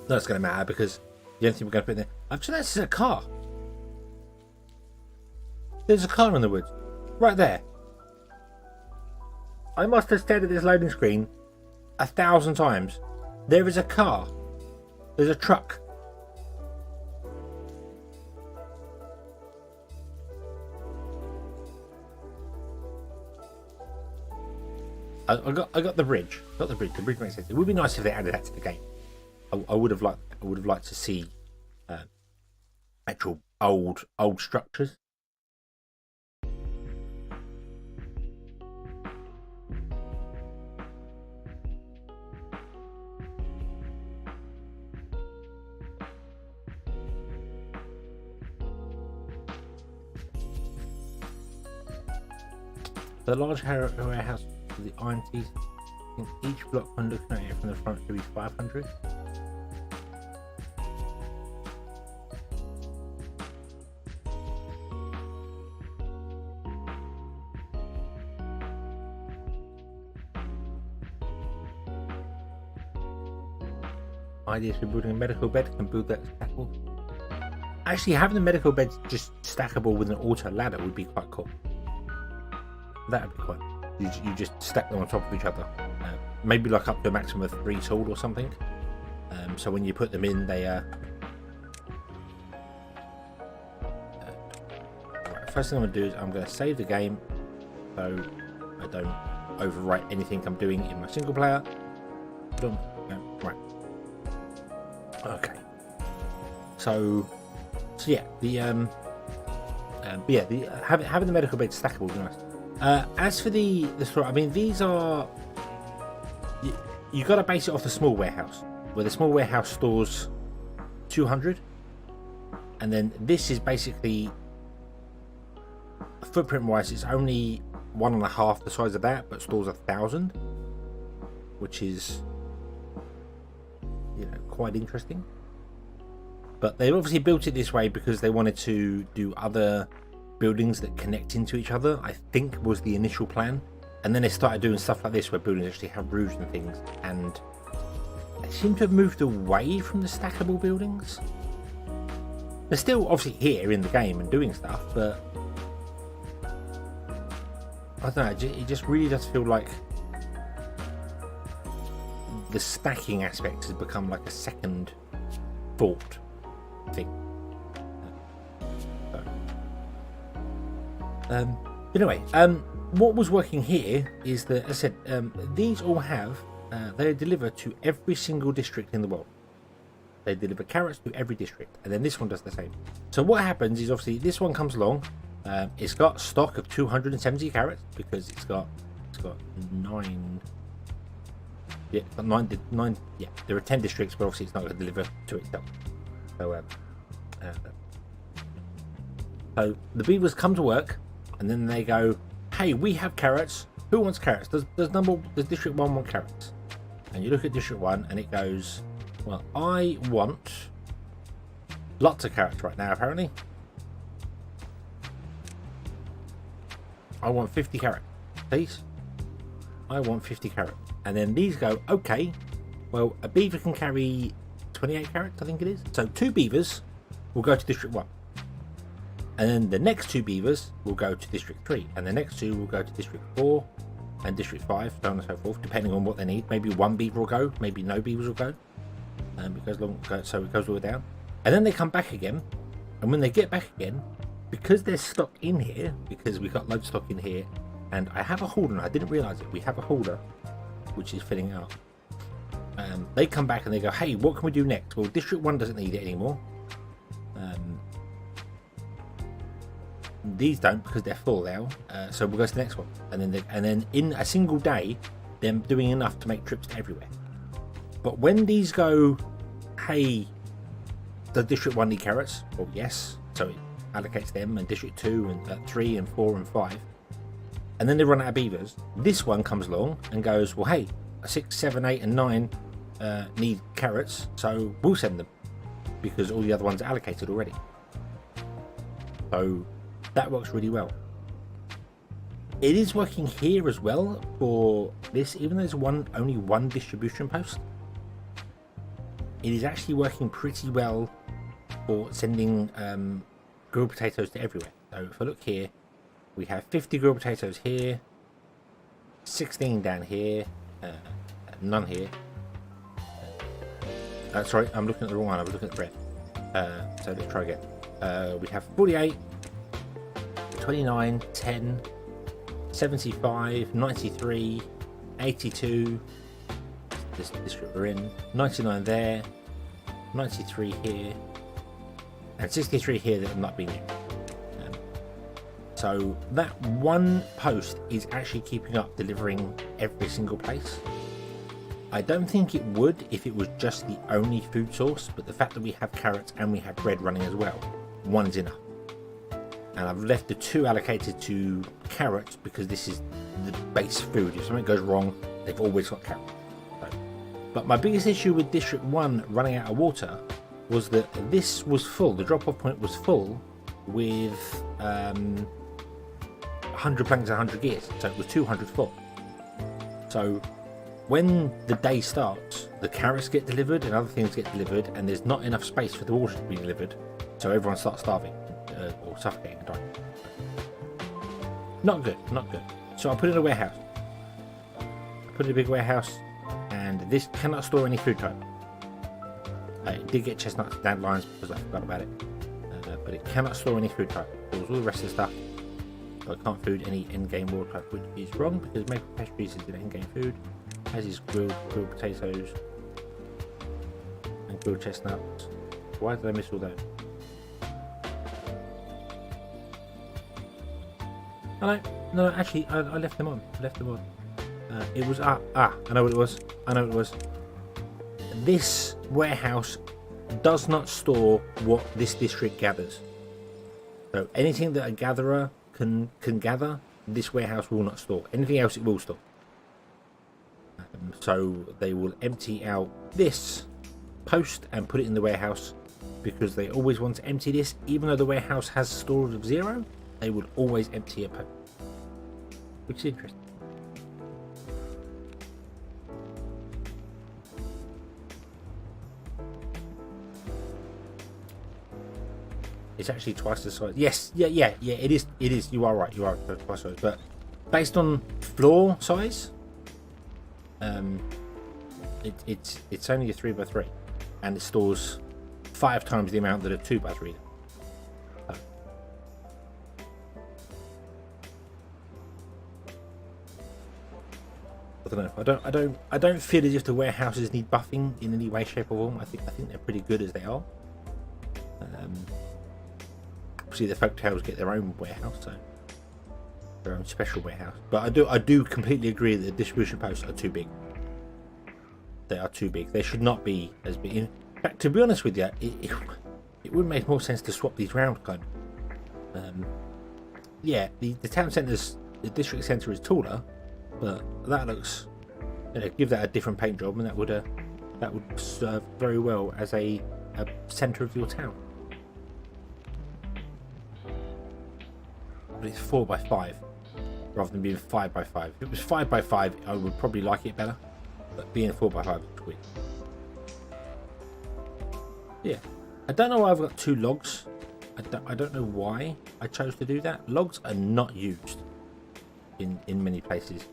No, it's going to matter because the only thing we're going to put in there. I've just noticed there's a car. There's a car in the woods, right there. I must have stared at this loading screen 1,000 times. There is a car. There's a truck. I got the bridge. Got the bridge. The bridge makes sense. It would be nice if they added that to the game. I would have liked to see actual old structures. The large warehouse for the Ironteeth. In each block, when looking at it from the front, should be 500. Ideas for building a medical bed, can build that stackable. Actually, having the medical beds just stackable with an auto ladder would be quite cool. That would be quite. You just stack them on top of each other. Maybe like up to a maximum of 3 tall or something. So when you put them in, they right, first thing I'm going to do is I'm going to save the game so I don't overwrite anything I'm doing in my single player. Done. No, right. Okay. So yeah, having the medical bed stackable would be nice. As for the store, I mean, these are you got to base it off the small warehouse, where the small warehouse stores 200, and then this is basically footprint wise, it's only 1.5 the size of that, but stores 1,000, which is quite interesting. But they obviously built it this way because they wanted to do other buildings that connect into each other, I think was the initial plan. And then they started doing stuff like this where buildings actually have roofs and things, and they seem to have moved away from the stackable buildings. They're still obviously here in the game and doing stuff, but I don't know, it just really does feel like the stacking aspect has become like a second thought thing. Anyway, what was working here is that, as I said, these all have, they deliver to every single district in the world. They deliver carrots to every district, and then this one does the same. So what happens is, obviously, this one comes along. It's got stock of 270 carrots because it's got 9. Yeah, nine. Yeah, there are 10 districts, but obviously it's not going to deliver to itself. So the beavers come to work, and then they go, "Hey, we have carrots. Who wants carrots? Does District 1 want carrots?" And you look at District 1, and it goes, "Well, I want lots of carrots right now, apparently. I want 50 carrots, please. I want 50 carrots." And then these go, "Okay, well, a beaver can carry 28 carrots, I think it is. So 2 beavers will go to District 1. And then the next 2 beavers will go to District 3. And the next 2 will go to District 4 and District 5, so on and so forth, depending on what they need. Maybe 1 beaver will go, maybe no beavers will go. So it goes all the way down. And then they come back again. And when they get back again, because there's stock in here, because we've got loads of stock in here, and I have a holder, and I didn't realise it, we have a holder, which is filling up. They come back and they go, "Hey, what can we do next?" Well, District 1 doesn't need it anymore. These don't, because they're full now. So we'll go to the next one. And then in a single day, they're doing enough to make trips to everywhere. But when these go, "Hey, does District 1 need carrots?" Well, yes. So it allocates them, and District 2 and 3 and 4 and 5. And then they run out of beavers. This one comes along and goes, "Well, hey, 6, 7, 8 and 9 need carrots, so we'll send them," because all the other ones are allocated already. So that works really well. It is working here as well for this, even though there's only one distribution post. It is actually working pretty well for sending grilled potatoes to everywhere. So if I look here, we have 50 grilled potatoes here, 16 down here, none here. Sorry, I'm looking at the wrong one. I was looking at the bread. So let's try again. We have 48, 29, 10, 75, 93, 82. This district we're in. 99 there, 93 here, and 63 here that have not been used. So that one post is actually keeping up, delivering every single place. I don't think it would if it was just the only food source, but the fact that we have carrots and we have bread running as well, one is enough. And I've left the 2 allocated to carrots because this is the base food. If something goes wrong, they've always got carrots. But my biggest issue with District 1 running out of water was that this was full, the drop-off point was full with 100 planks and 100 gears, so it was 200 full. So when the day starts, the carrots get delivered and other things get delivered, and there's not enough space for the water to be delivered, so everyone starts starving or suffocating and dying. Not good. So I put it in a warehouse. I put it in a big warehouse, and this cannot store any food type. It did get chestnuts and dandelions because I forgot about it, but it cannot store any food type. It was all the rest of the stuff. So I can't food any in-game world type, which is wrong because maple pastries is an in-game food, as is grilled potatoes and grilled chestnuts. Why did I miss all those? No, actually, I left them on. It was I know what it was. This warehouse does not store what this district gathers. So anything that a gatherer can gather, this warehouse will not store. Anything else it will store. So they will empty out this post and put it in the warehouse because they always want to empty this. Even though the warehouse has storage of 0, they will always empty a post, which is interesting. It's actually twice the size. Yes, yeah, it is. You are right. You are twice the size. But based on floor size, it's only a 3x3, and it stores 5 times the amount that a 2x3 does. I don't know. I don't feel as if the warehouses need buffing in any way, shape, or form. I think they're pretty good as they are. Obviously, the folktales get their own warehouse, so their own special warehouse. But I do completely agree that the distribution posts are too big. They are too big. They should not be as big. In fact, to be honest with you, it would make more sense to swap these round, kind of. Yeah, the town centre's, the district centre is taller, but that looks, give that a different paint job, and that would serve very well as a centre of your town. But it's 4x5 rather than being 5x5. If it was 5x5, I would probably like it better, but being 4x5 is sweet. Yeah, I don't know why I've got 2 logs. I don't know why I chose to do that. Logs are not used in many places,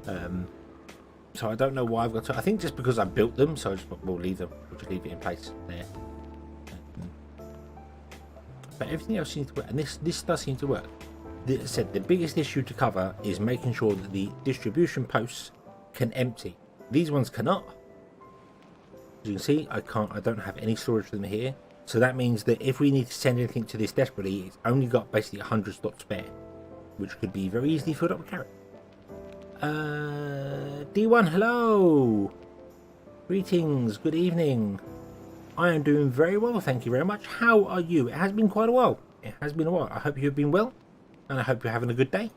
so I don't know why I've got 2. I think just because I built them, so I just we'll leave them. We'll just leave it in place there. But everything else seems to work, and this does seem to work. As I said, the biggest issue to cover is making sure that the distribution posts can empty. These ones cannot. As you can see, I don't have any storage for them here. So that means that if we need to send anything to this desperately, it's only got basically 100 slots spare, which could be very easily filled up with carrot. D1, hello! Greetings, good evening. I am doing very well, thank you very much. How are you? It has been quite a while. It has been a while. I hope you've been well, and I hope you're having a good day.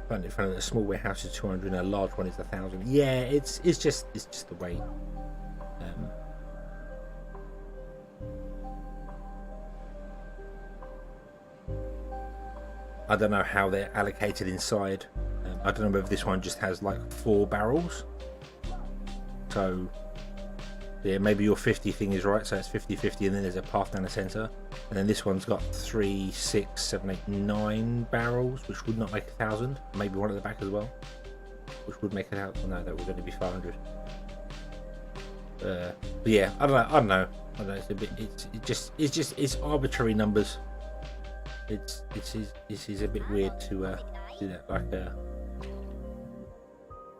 Find it funny that a small warehouse is 200 and a large one is 1,000. Yeah, it's just the way. I don't know how they're allocated inside. I don't know whether this one just has like 4 barrels. So yeah, maybe your 50 thing is right. So it's 50-50, and then there's a path down the center. And then this one's got 3, 6, 7, 8, 9 barrels, which would not make 1,000. Maybe one at the back as well, which would make it out. No, that would only be 500. But yeah, I don't know. It's a bit. It's arbitrary numbers. It is a bit weird to do that. Like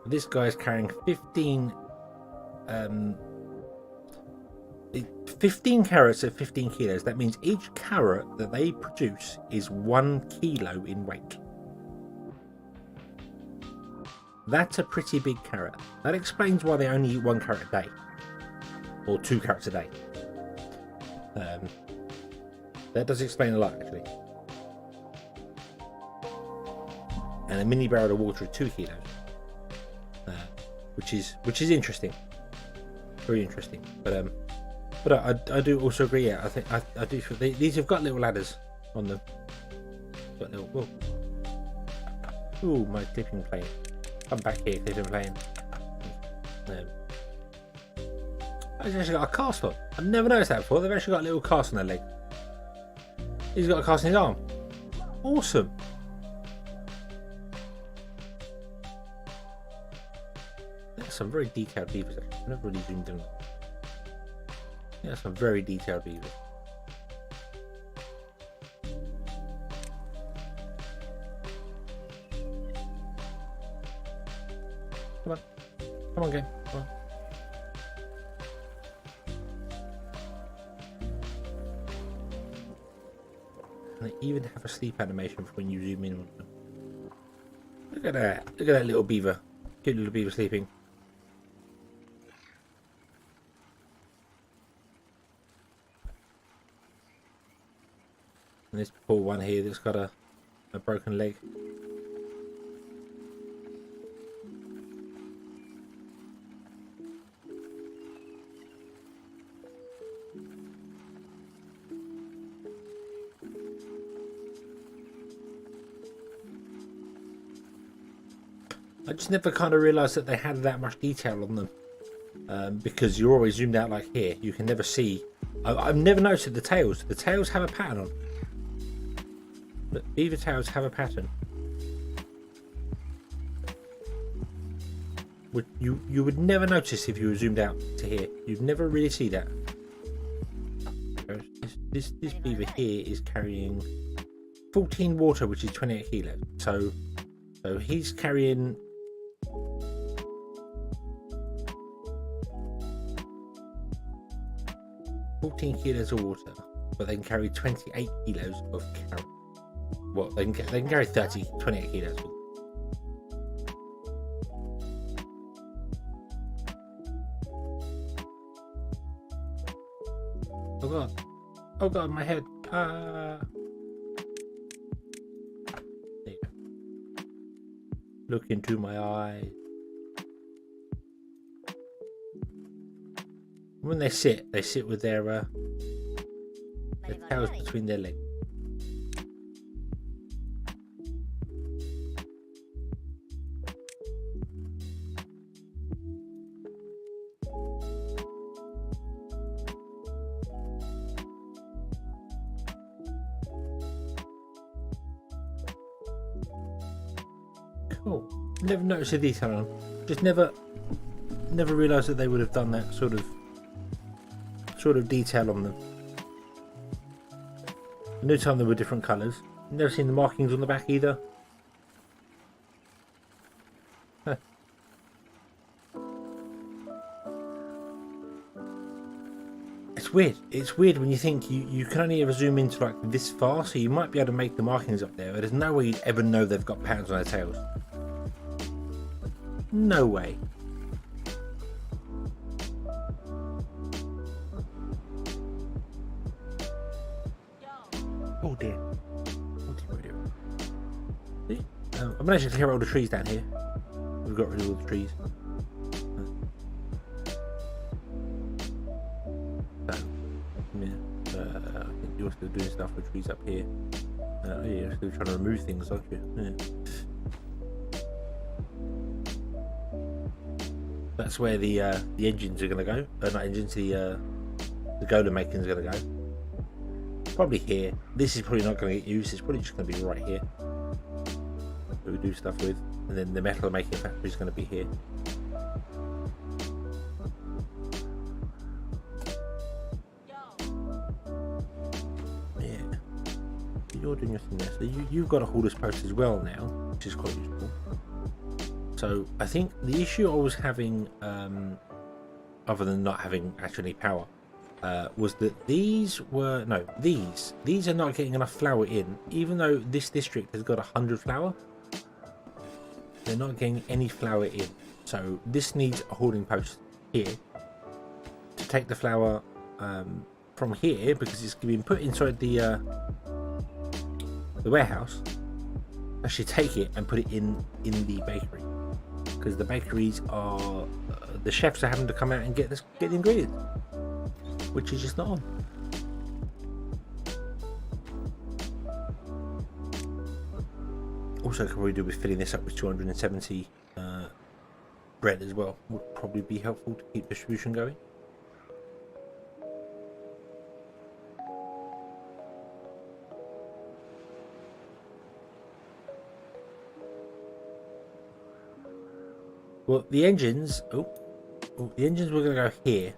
this guy's carrying 15 carrots at 15 kilos. That means each carrot that they produce is 1 kilo in weight. That's a pretty big carrot. That explains why they only eat 1 carrot a day, or 2 carrots a day. That does explain a lot, actually. And a mini barrel of water is 2 kilos, which is interesting, very interesting. But I do also agree. Yeah, I think I do. These have got little ladders on them. Got little. Whoa. Ooh, my clipping plane. Come back here, clipping plane. I've actually got a cast on. I've never noticed that before. They've actually got a little cast on their leg. He's got a cast on his arm. Awesome. That's some very detailed beavers. I've never really zoomed in. Yeah, some very detailed beavers. Come on, game. Come on. And they even have a sleep animation for when you zoom in on them. Look at that! Look at that little beaver. Cute little beaver sleeping. And this poor one here that's got a broken leg. I just never kind of realised that they had that much detail on them, because you're always zoomed out like here. You can never see. I've never noticed the tails. The tails have a pattern on. But beaver tails have a pattern. you would never notice if you were zoomed out to here. You'd never really see that. This beaver here is carrying 14 water, which is 28 kilos. So he's carrying 14 kilos of water, but they can carry 28 kilos of carrot. Well, they can carry 28 kilos. Oh god! Oh god, my head! Ah! There you go. Look into my eyes. When they sit with their tails between their legs. Cool. Never noticed the detail on them. Just never realised that they would have done that sort of detail on them. No time they were different colours. Never seen the markings on the back either. Huh. It's weird. It's weird when you think you can only ever zoom into like this far, so you might be able to make the markings up there, but there's no way you'd ever know they've got patterns on their tails. No way. Oh dear. Oh dear. See? I managed to clear all the trees down here. We've got rid of all the trees. I think you're still doing stuff with trees up here. Yeah, you're still trying to remove things, aren't you? Yeah. That's where the engines are going to go. Not engines, the golem making is going to go. Probably here. This is probably not going to get used. It's probably just going to be right here. That we do stuff with, and then the metal making factory is going to be here. Yeah. You're doing your thing there. So you've got a haul this post as well now, which is quite useful. So I think the issue I was having, other than not having actually power, was that these are not getting enough flour in. Even though this district has got 100 flour, they're not getting any flour in. So this needs a holding post here to take the flour from here, because it's being put inside the warehouse. Actually take it and put it in the bakery, because the bakeries are the chefs are having to come out and get the ingredients, which is just not on. Also, could probably do with filling this up with 270 bread as well. Would probably be helpful to keep distribution going. Well, the engines. The engines were going to go here,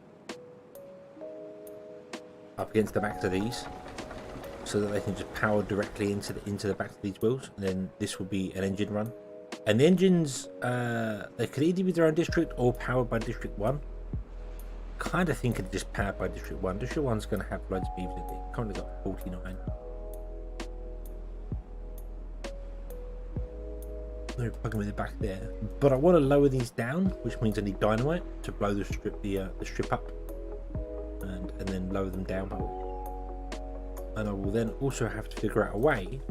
up against the backs of these, so that they can just power directly into the backs of these wheels, and then this will be an engine run. And the engines, they could either be their own district or powered by District 1. Kind of think it's just powered by District 1. District 1's going to have loads of beavers in it. Currently got 49. They're plugging with it back there, but I want to lower these down, which means I need dynamite to blow the strip up, and then lower them down. And I will then also have to figure out a way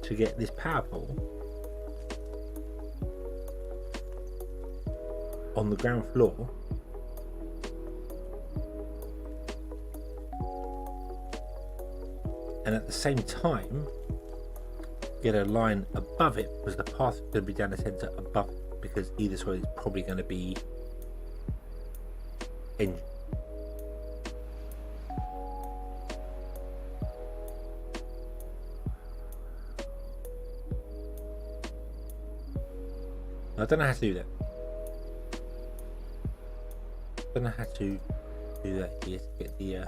to get this power pole on the ground floor, and at the same time get a line above it, because the path is going to be down the center above it, because either side is probably going to be engine. I don't know how to do that. don't know how to do that here to get the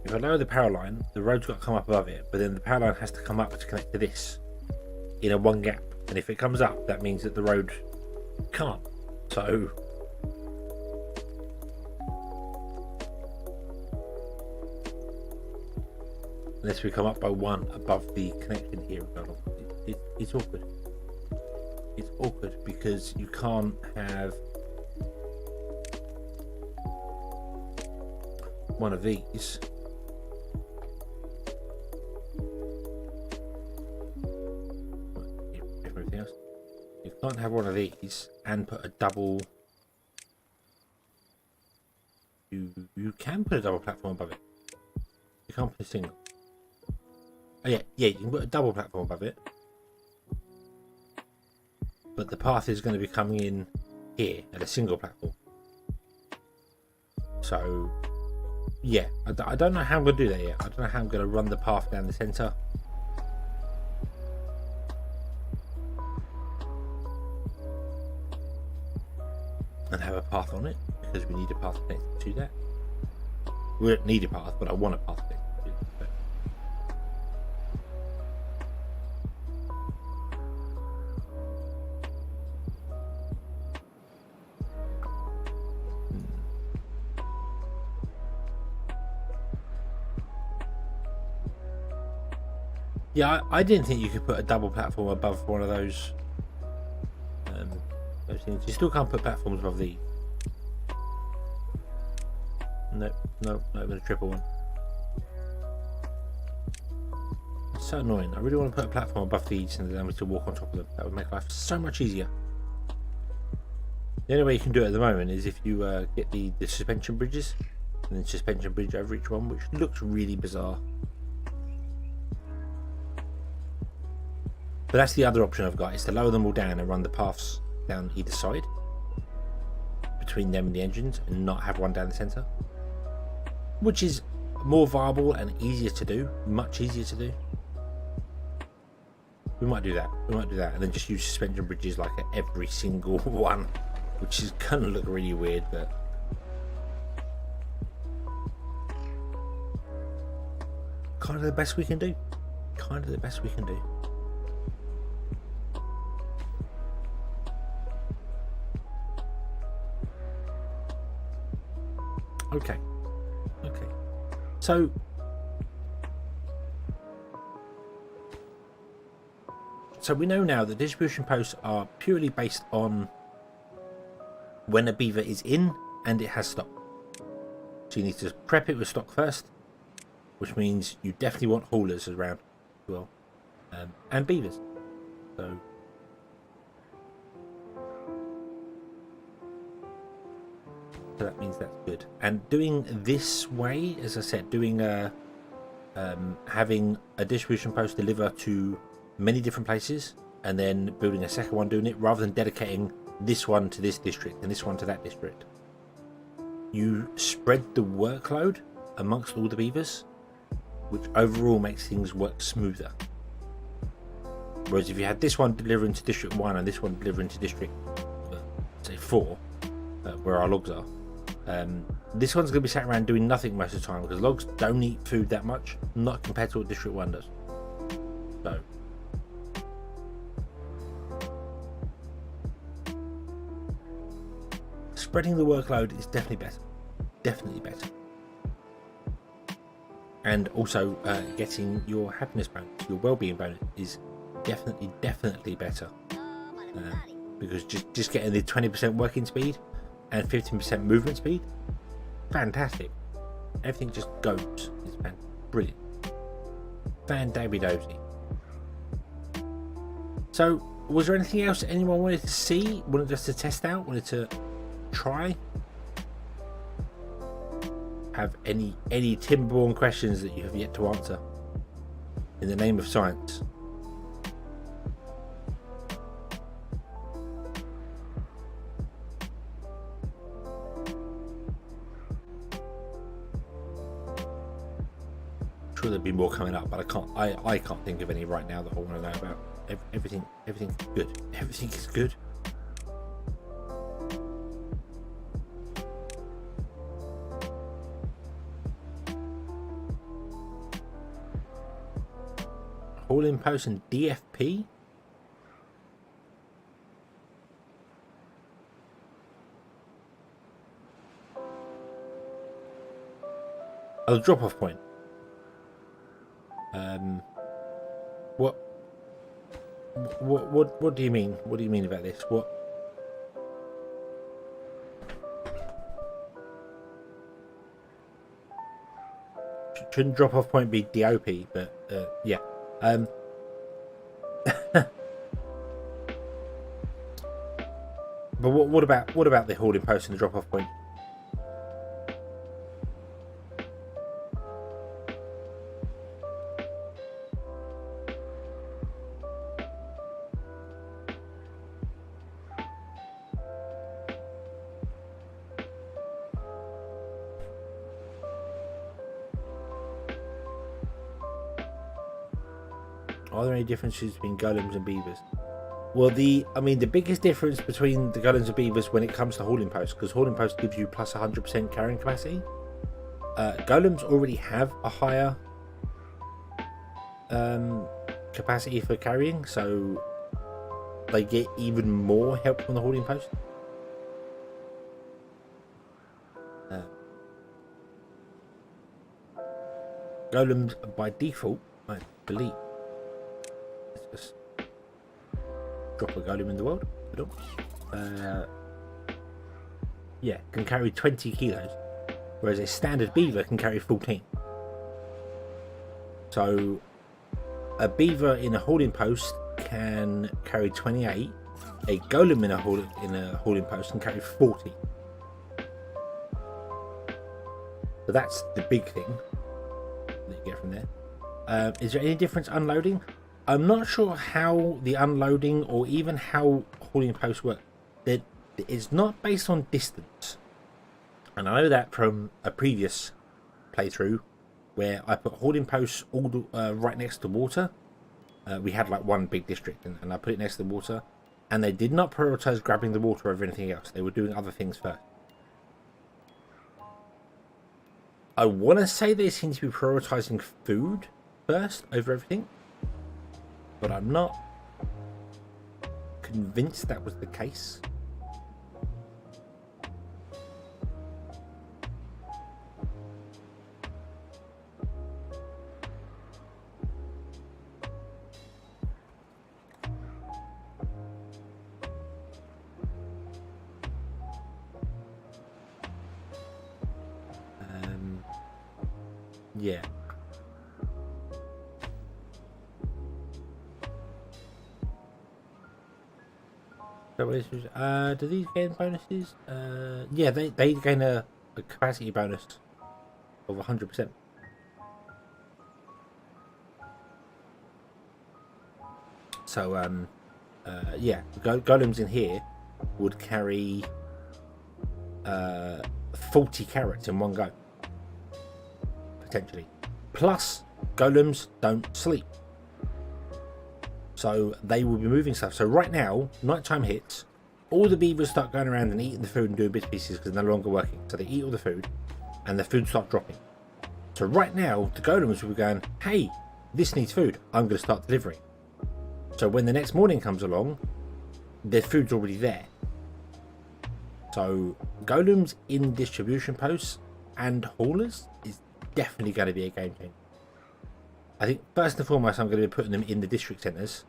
if I lower the power line, the road's got to come up above it, but then the power line has to come up to connect to this in a one gap, and if it comes up, that means that the road can't. So unless we come up by one above the connection here, it's awkward. It's awkward because you can't have one of these everything else. You can't have one of these and put a double. You can put a double platform above it. You can't put a single. Oh yeah, you can put a double platform above it, but the path is going to be coming in here at a single platform. So yeah, I don't know how I'm going to do that yet. I don't know how I'm going to run the path down the center. And have a path on it, because we need a path connected to that. We don't need a path, but I want a path connected to it. So. Yeah, I didn't think you could put a double platform above one of those things. You still can't put platforms above these. No, not even a triple one. It's so annoying. I really want to put a platform above these and then we to walk on top of them. That would make life so much easier. The only way you can do it at the moment is if you get the suspension bridges and then suspension bridge over each one, which looks really bizarre. But that's the other option I've got, is to lower them all down and run the paths down either side between them and the engines and not have one down the center, which is more viable and easier to do, much easier to do. We might do that, and then just use suspension bridges like at every single one, which is gonna look really weird, but kind of the best we can do. Okay. So we know now that distribution posts are purely based on when a beaver is in and it has stock. So you need to prep it with stock first, which means you definitely want haulers around as well, and beavers. So that means that's good. And doing this way, as I said, doing having a distribution post deliver to many different places and then building a second one doing it, rather than dedicating this one to this district and this one to that district, you spread the workload amongst all the beavers, which overall makes things work smoother. Whereas if you had this one delivering to district 1 and this one delivering to district say 4, where our logs are, this one's going to be sat around doing nothing most of the time, because logs don't eat food that much, not compared to what district 1 does. So spreading the workload is definitely better, and also getting your happiness bonus, your well-being bonus, is definitely better, because just getting the 20% working speed and 15% movement speed, fantastic. Everything just goes. It's brilliant, fan-dabby-dozy. So was there anything else anyone wanted to see, wanted us to test out, wanted to try? Have any Timberborn questions that you have yet to answer in the name of science? I'm sure there'll be more coming up, but I can't think of any right now that I want to know about. Everything's good. Everything is good. hauling post and DFP. Oh, the drop-off point. What do you mean? What do you mean about this? What? Shouldn't drop-off point be DOP? But yeah. But what about the hauling post and the drop-off point? Are there any differences between golems and beavers? Well, the biggest difference between the golems and beavers when it comes to hauling posts, because hauling post gives you plus 100% carrying capacity. Golems already have a higher capacity for carrying, so they get even more help from the hauling post. Golems by default, I believe. Let's just drop a golem in the world. Yeah, can carry 20 kilos, whereas a standard beaver can carry 14. So a beaver in a hauling post can carry 28. A golem in a hauling post can carry 40. So that's the big thing that you get from there. Is there any difference unloading? I'm not sure how the unloading or even how hauling posts work. It's not based on distance, and I know that from a previous playthrough where I put hauling posts all right next to water. We had like one big district, and I put it next to the water, and they did not prioritize grabbing the water over anything else. They were doing other things first. I want to say they seem to be prioritizing food first over everything, but I'm not convinced that was the case. Yeah. So do these gain bonuses? Yeah, they gain a capacity bonus of 100%. So yeah, golems in here would carry 40 carrots in one go, potentially. Plus, golems don't sleep, so they will be moving stuff. So right now, nighttime hits, all the beavers start going around and eating the food and doing bits and pieces because they're no longer working. So they eat all the food, and the food starts dropping. So right now, the golems will be going, hey, this needs food, I'm going to start delivering. So when the next morning comes along, their food's already there. So golems in distribution posts and haulers is definitely going to be a game changer. I think first and foremost, I'm going to be putting them in the district centers.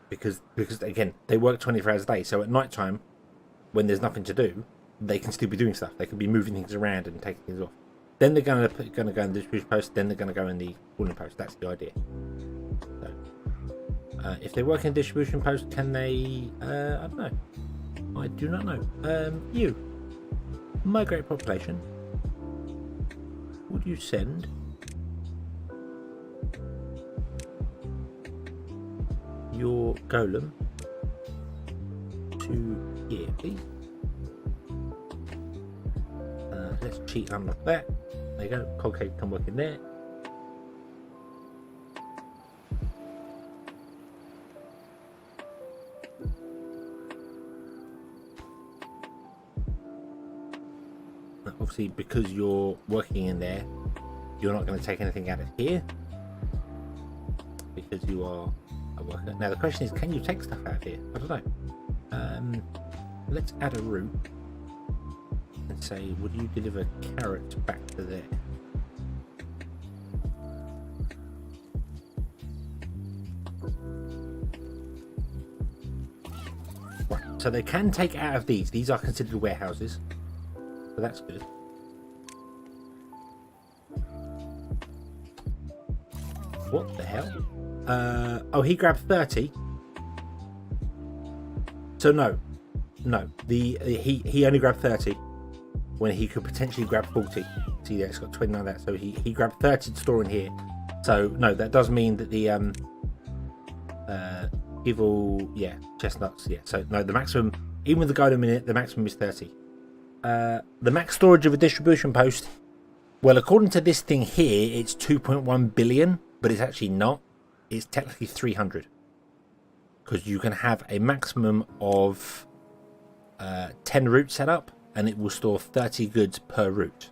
Because again, they work 24 hours a day. So at night time, when there's nothing to do, they can still be doing stuff. They can be moving things around and taking things off. Then they're going to go in the distribution post. Then they're going to go in the hauling post. That's the idea. So, if they work in distribution post, can they? I don't know. I do not know. You, my great population, would you send your golem to here, please? Let's cheat unlock that. There you go. Concave can work in there. obviously because you're working in there, you're not going to take anything out of here because you are a worker. Now the question is, can you take stuff out of here? I don't know. Let's add a route and say, would you deliver carrots back to there? Right, so they can take out of these. These are considered warehouses, so that's good. What the hell? Oh, he grabbed 30. So no, he only grabbed 30 when he could potentially grab 40. See there, it's got 29 there. So he grabbed 30 to store in here. So no, that does mean that the evil, yeah, chestnuts, yeah. So no, the maximum, even with the golem in it, the maximum is 30. The max storage of a distribution post. Well, according to this thing here, it's 2.1 billion, but it's actually not. It's technically 300. Because you can have a maximum of 10 routes set up, and it will store 30 goods per route.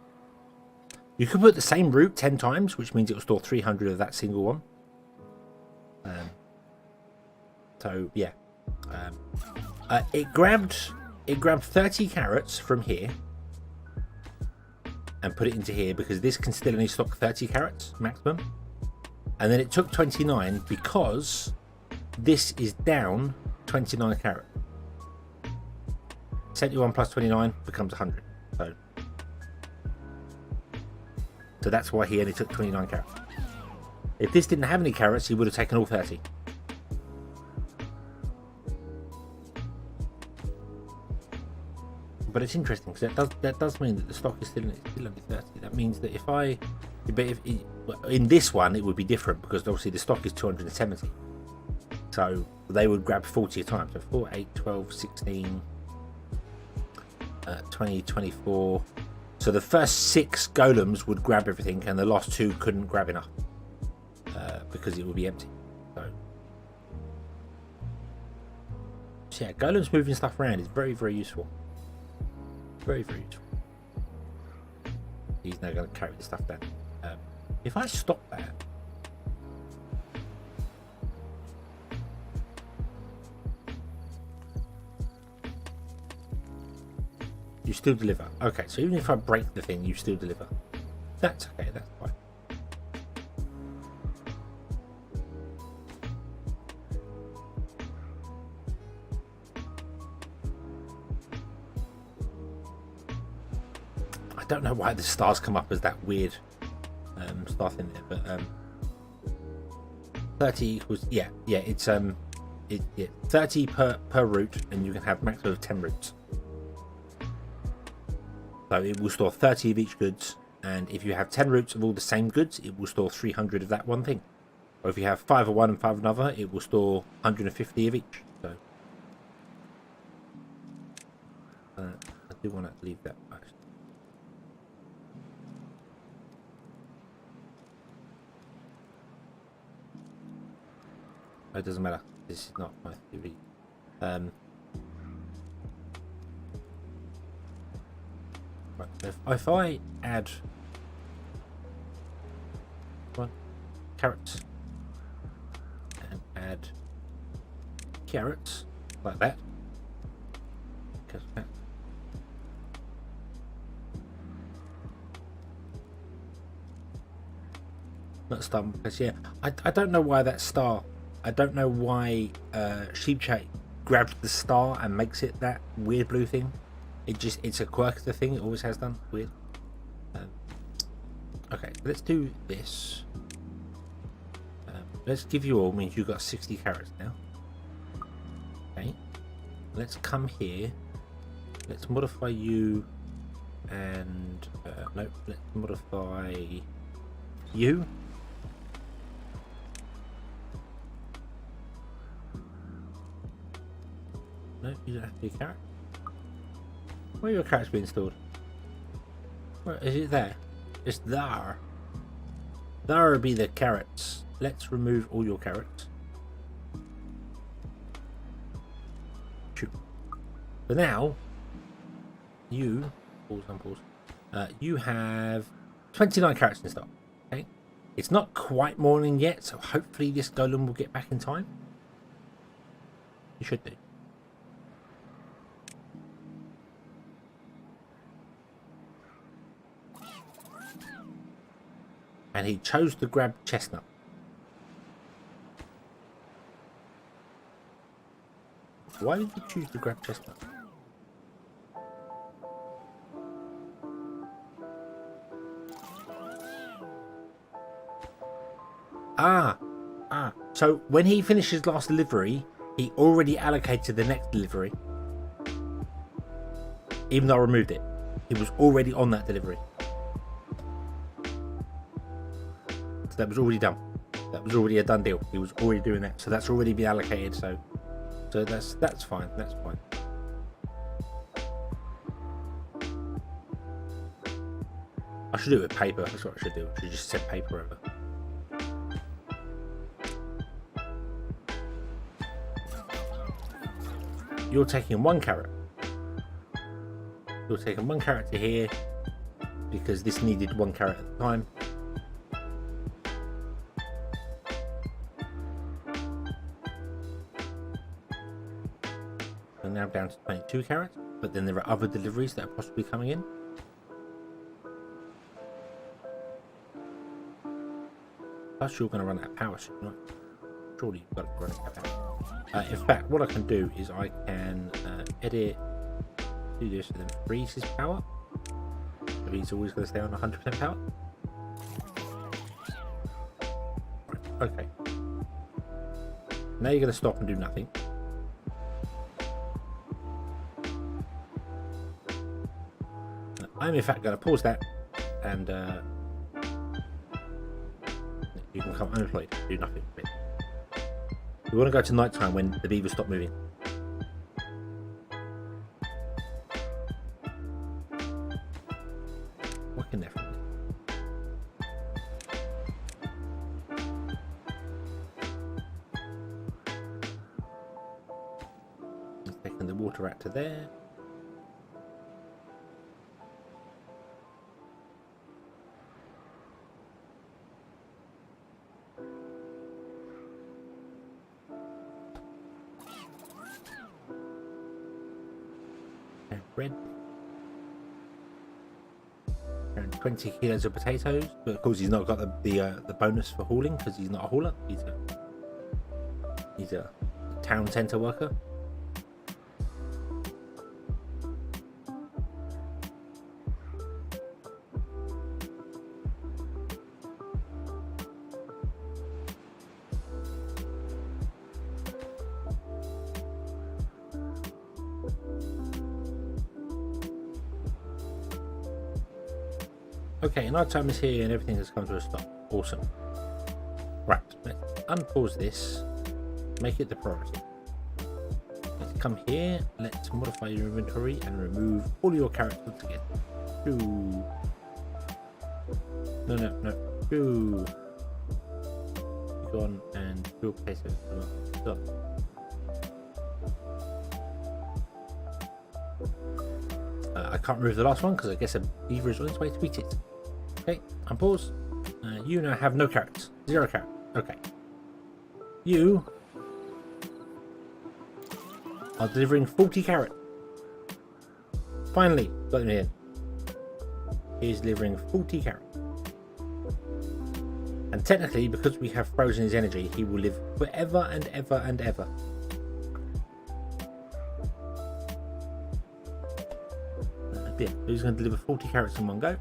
You can put the same route 10 times, which means it will store 300 of that single one. So yeah, it grabbed 30 carrots from here and put it into here because this can still only stock 30 carrots maximum, and then it took 29 because this is down 29 carat. 71 plus 29 becomes 100. So that's why he only took 29 carats. If this didn't have any carrots, he would have taken all 30. But it's interesting because that does mean that the stock is still only 30. That means that in this one it would be different because obviously the stock is 270. So they would grab 40 a time. So 4, 8, 12, 16, 20, 24. So the first 6 golems would grab everything and the last 2 couldn't grab enough because it would be empty. So yeah, golems moving stuff around is very, very useful. Very, very useful. He's now going to carry the stuff down. If I stop that, you still deliver. Okay, so even if I break the thing, you still deliver. That's okay, that's fine. I don't know why the stars come up as that weird star thing there, but 30 equals, yeah, it's 30 per route, and you can have maximum of 10 routes. So it will store 30 of each goods, and if you have 10 routes of all the same goods, it will store 300 of that one thing. Or if you have 5 of one and 5 of another, it will store 150 of each. So I do want to leave that actually. It doesn't matter. This is not my theory. Right, so if I add carrots and add carrots like that, not star because yeah, I don't know why that star. I don't know why Sheep Chat grabs the star and makes it that weird blue thing. It's a quirk of the thing. It always has done. Weird. Okay, let's do this. Let's give you all means you've got 60 carrots now. Okay. Let's come here. Let's modify you and no. Let's modify you. No, you don't have to be a carrot. Where are your carrots being stored? Where is it? There. It's there. There be the carrots. Let's remove all your carrots. Shoot. But now, you pause. You have 29 carrots in stock. Okay, it's not quite morning yet, so hopefully this golem will get back in time. You should do. And he chose to grab chestnut. Why did you choose to grab chestnut? So when he finished his last delivery, he already allocated the next delivery. Even though I removed it, he was already on that delivery. So that was already done. That was already a done deal. He was already doing that. So that's already been allocated. So that's fine. That's fine. I should do it with paper. That's what I should do. I should just send paper over. You're taking 1 carrot. You're taking 1 carrot to here because this needed 1 carrot at the time. And now down to 22 carrots, but then there are other deliveries that are possibly coming in. Plus you're going to run out of power soon, right? Surely you've got to run out of power. In fact, what I can do is I can edit, do this, and then freeze his power. So he's always going to stay on 100% power. Right, okay. Now you're going to stop and do nothing. I'm in fact going to pause that, and you can come unemployed, do nothing. We want to go to night time when the beavers stop moving. What can there from? He's taking the water out to there. Bread and 20 kilos of potatoes, but of course he's not got the bonus for hauling because he's not a hauler. He's a town centre worker. Okay, night time is here and everything has come to a stop. Awesome. Right, let's unpause this, make it the priority. Let's come here, let's modify your inventory and remove all your carrots altogether. Two. No. Two. Gone and your potatoes. Stop. I can't remove the last one because I guess a beaver is on its way to eat it. Okay, unpause. You now have no carrots. 0 carrot. Okay. You are delivering 40 carrot. Finally, got him here. He's delivering 40 carrot. And technically, because we have frozen his energy, he will live forever and ever and ever. Yeah, he's going to deliver 40 carrots in one go.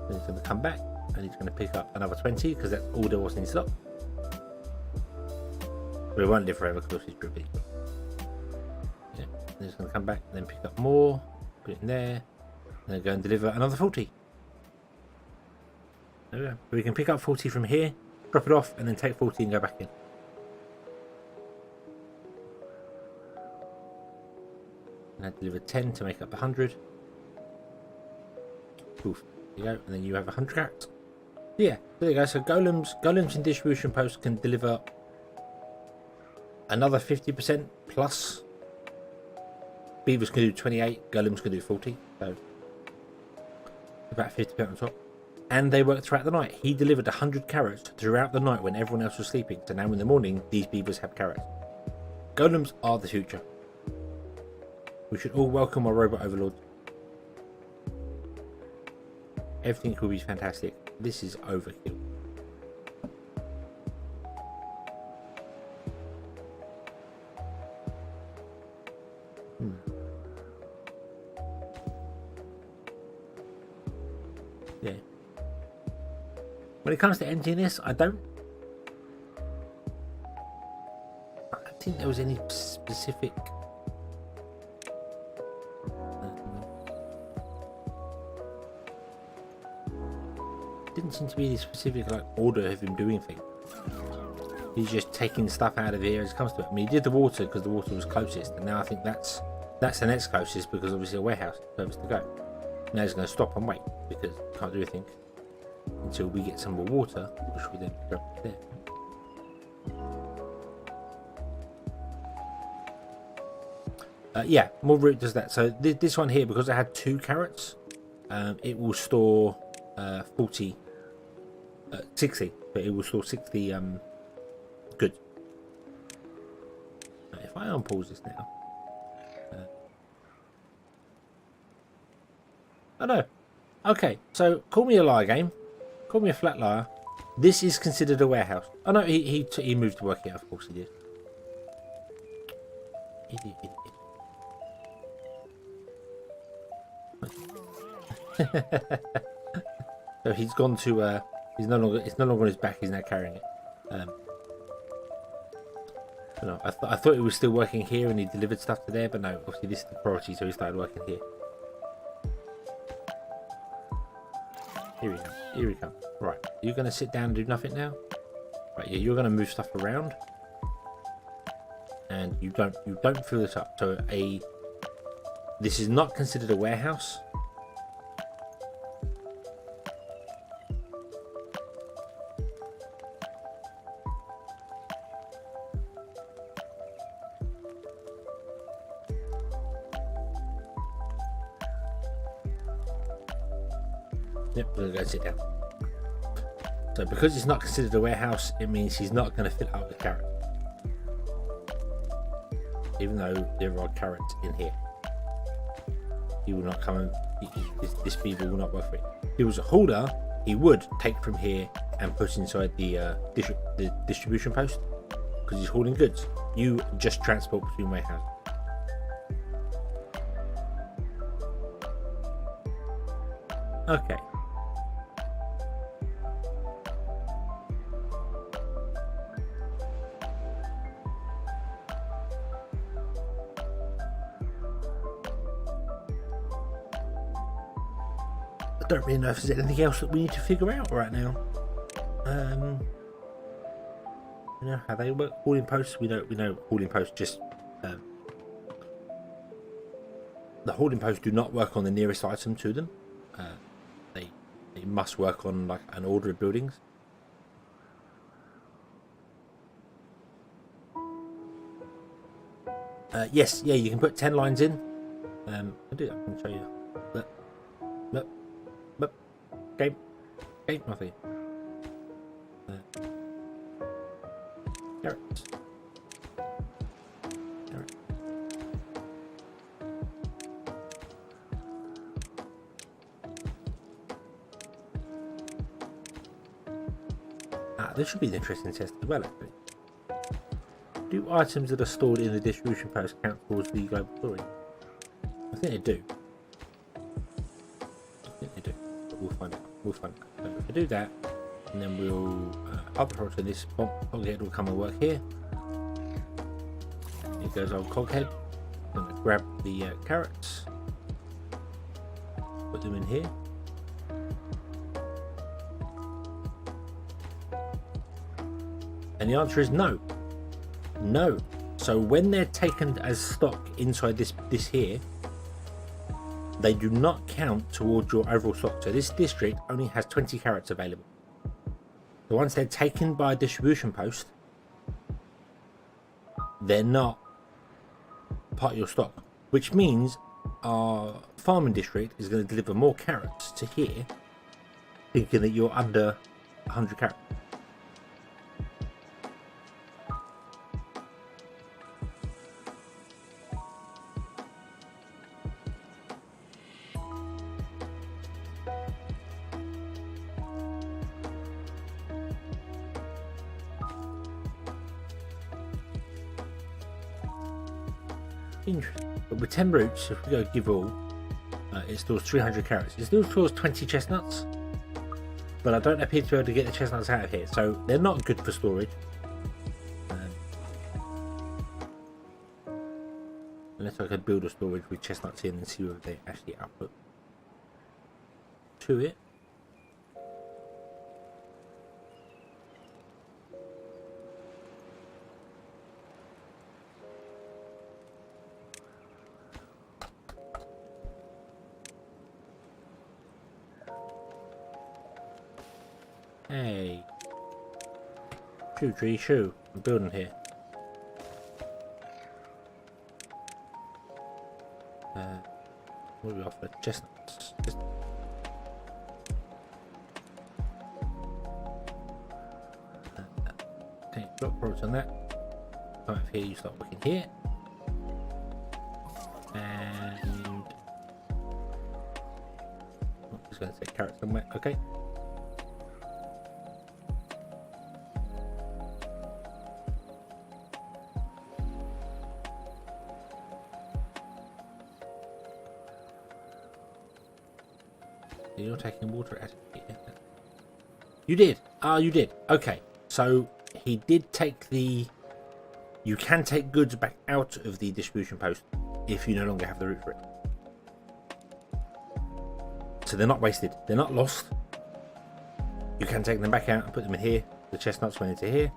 Then he's going to come back and he's going to pick up another 20 because that's all there was in stock. But it won't live forever because he's pretty big. Yeah, then he's going to come back and then pick up more, put it in there, and then go and deliver another 40. There we go. We can pick up 40 from here, drop it off, and then take 40 and go back in. And I deliver 10 to make up the 100. Poof. There you go, and then you have 100 carrots. Yeah, there you go. So golems in distribution posts can deliver another 50% plus beavers can do 28, golems can do 40, so about 50% on top. And they work throughout the night. He delivered 100 carrots throughout the night when everyone else was sleeping. So now in the morning, these beavers have carrots. Golems are the future. We should all welcome our robot overlords. Everything will be fantastic. This is overkill. Yeah. When it comes to emptying this, I don't think there was any specific didn't seem to be any specific like order of him doing things. He's just taking stuff out of here as it comes to it. I mean, he did the water because the water was closest, and now I think that's the next closest because obviously a warehouse service to go. Now he's going to stop and wait because he can't do anything until we get some more water, which we then grab there. Yeah, more root does that. So this one here, because it had 2 carrots, it will store 60, but it will store 60 goods. Now, if I unpause this now, oh no, okay, so call me a liar game, call me a flat liar. This is considered a warehouse. Oh no, he moved to work here, of course he did. Idiot. So he's gone to it's no longer on his back, he's now carrying it. No, I thought he was still working here and he delivered stuff to there, but no, obviously this is the priority, so he started working here. Here we come. Right, you're gonna sit down and do nothing now? Right, yeah, you're gonna move stuff around. And you don't fill this up. So this is not considered a warehouse. Yep, we're gonna go sit down. So because it's not considered a warehouse, it means he's not going to fill it up with carrots. Even though there are carrots in here. He will not come and... This beaver will not work for it. If he was a hauler, he would take from here and put inside the distribution post. Because he's hauling goods. You just transport between warehouses. Okay. I don't really know if there's anything else that we need to figure out right now. You know how they work. Hauling posts. We know hauling posts just the hauling posts do not work on the nearest item to them. They must work on like an order of buildings. Yes, yeah, you can put 10 lines in. I'll do that. I can show you. Look. Game, nothing. Carrots. This should be an interesting test as well, actually. Do items that are stored in the distribution post count towards the global storage? I think they do. But we'll find out. So if I do that, and then we'll upload to this coghead will come and work here. Here goes old coghead. I'm going to grab the carrots, put them in here. And the answer is no. No. So when they're taken as stock inside this here, they do not count towards your overall stock. So this district only has 20 carrots available. So once they're taken by a distribution post, they're not part of your stock. which means our farming district is going to deliver more carrots to here, thinking that you're under 100 carrots. Interesting. But with 10 roots, if we go give all, it stores 300 carrots. It still stores 20 chestnuts, but I don't appear to be able to get the chestnuts out of here, so they're not good for storage. Unless I could build a storage with chestnuts in and see whether they actually output to it. Hey, shoo tree, shoo! I'm building here. What do we offer? Chestnuts. Okay, block roads on that. Come up here, you start working here, and I'm just going to take carrots somewhere. Okay. You're taking water out of here. You did. Ah, you did. Okay. So he did take the. You can take goods back out of the distribution post if you no longer have the route for it. So they're not wasted. They're not lost. You can take them back out and put them in here. The chestnuts went into here.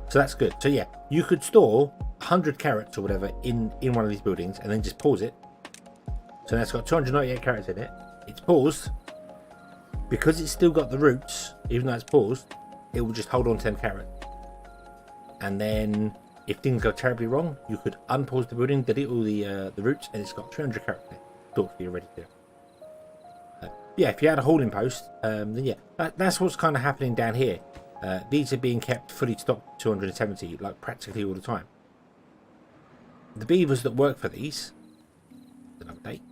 So that's good. So yeah, you could store 100 carrots or whatever in one of these buildings and then just pause it. So now it's got 298 carrots in it. It's paused. Because it's still got the roots, even though it's paused, it will just hold on to them carrots. And then, if things go terribly wrong, you could unpause the building, delete all the roots, and it's got 300 carrots there. Stored for you, ready to go. Yeah, if you had a holding post, then yeah, that's what's kind of happening down here. These are being kept fully stocked 270, like practically all the time. The beavers that work for these, an update.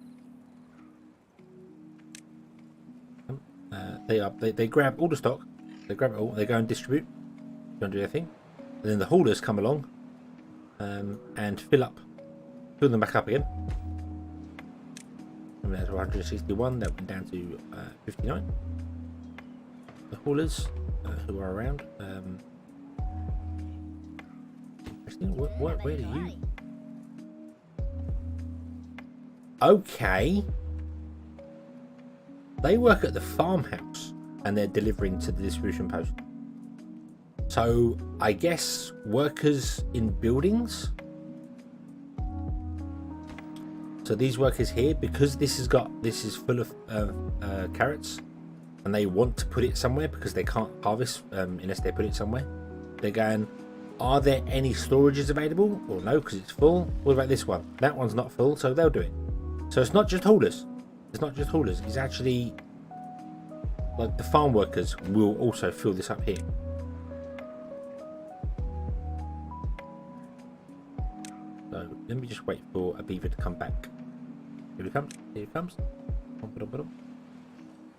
They grab all the stock, they grab it all, they go and distribute, go and do their thing, and then the haulers come along and fill them back up again. And that's 161. That went down to 59. The haulers who are around. Interesting. Where do you? Okay. They work at the farmhouse and they're delivering to the distribution post. So I guess workers in buildings. So these workers here, because this is full of carrots, and they want to put it somewhere because they can't harvest unless they put it somewhere. They're going, are there any storages available? Or no, because it's full. What about this one? That one's not full, so they'll do it. So it's not just haulers. It's not just haulers, it's actually like the farm workers will also fill this up here. So let me just wait for a beaver to come back. Here he comes, here he comes. So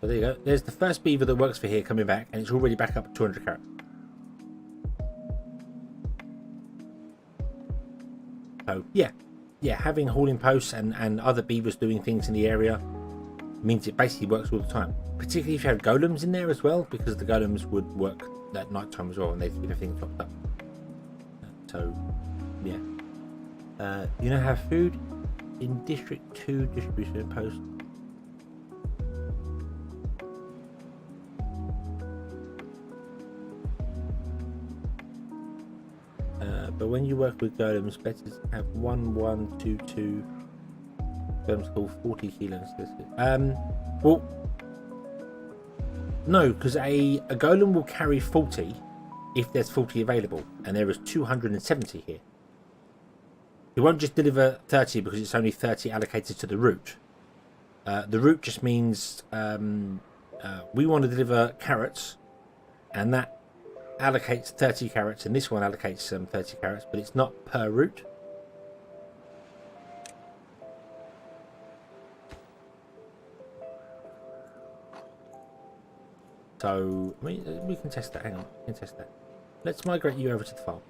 there you go, there's the first beaver that works for here coming back, and it's already back up at 200 carats. So yeah, having hauling posts and other beavers doing things in the area means it basically works all the time, particularly if you have golems in there as well, because the golems would work at night time as well and they'd keep everything topped up. So yeah, you now have food in District 2 distribution post. But when you work with golems, better to have 1122 golems called 40 kilos. Well, no, because a golem will carry 40 if there's 40 available, and there is 270 here. He won't just deliver 30 because it's only 30 allocated to the route. The route just means we want to deliver carrots, and that allocates 30 carrots, and this one allocates 30 carrots, but it's not per route. So we can test that. Hang on, we can test that. Let's migrate you over to the farm.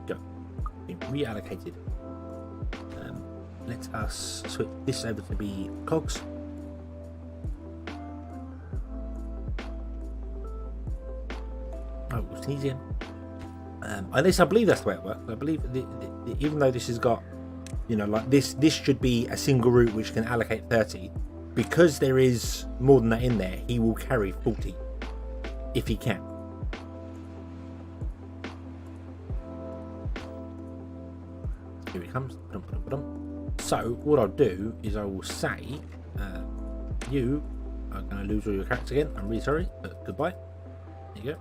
Go. Been reallocated. Let us switch this over to be cogs. Oh, sneezing. At least I believe that's the way it works. I believe even though this has got, you know, like this should be a single route which can allocate 30. Because there is more than that in there, he will carry 40 if he can. Here he comes. So what I'll do is I will say, you are going to lose all your carrots again. I'm really sorry, but goodbye. There you go.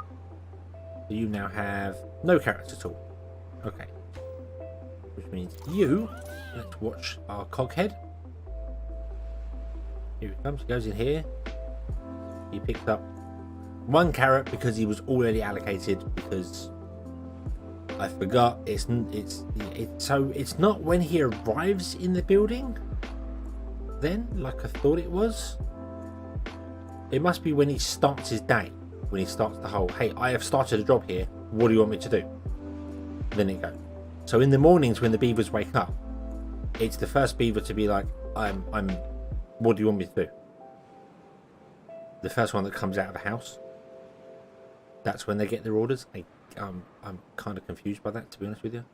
So you now have no carrots at all. Okay. Which means you, let's watch our cog head. Here he comes, he goes in here. He picked up 1 carrot because he was already allocated, because I forgot so it's not when he arrives in the building then, like I thought it was. It must be when he starts his day. When he starts the whole, hey, I have started a job here, what do you want me to do? Then it goes. So in the mornings when the beavers wake up, it's the first beaver to be like, I'm what do you want me to do? The first one that comes out of the house, that's when they get their orders. I'm kind of confused by that, to be honest with you.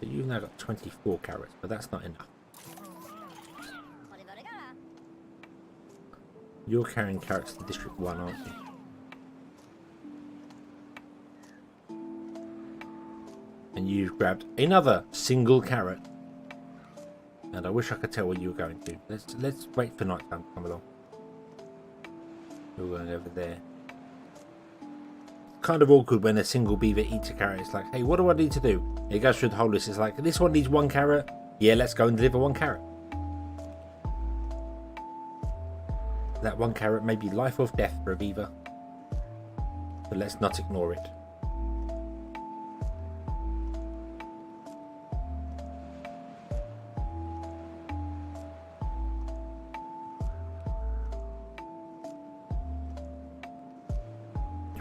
So you've now got 24 carrots, but that's not enough. You're carrying carrots to District 1, aren't you? And you've grabbed another single carrot. And I wish I could tell where you were going to. Let's wait for night time to come along. You're going over there. Kind of awkward when a single beaver eats a carrot. It's like, hey, what do I need to do? It goes through the whole list. It's like, this one needs 1 carrot. Yeah, let's go and deliver 1 carrot. That 1 carrot may be life or death for a beaver, but let's not ignore it.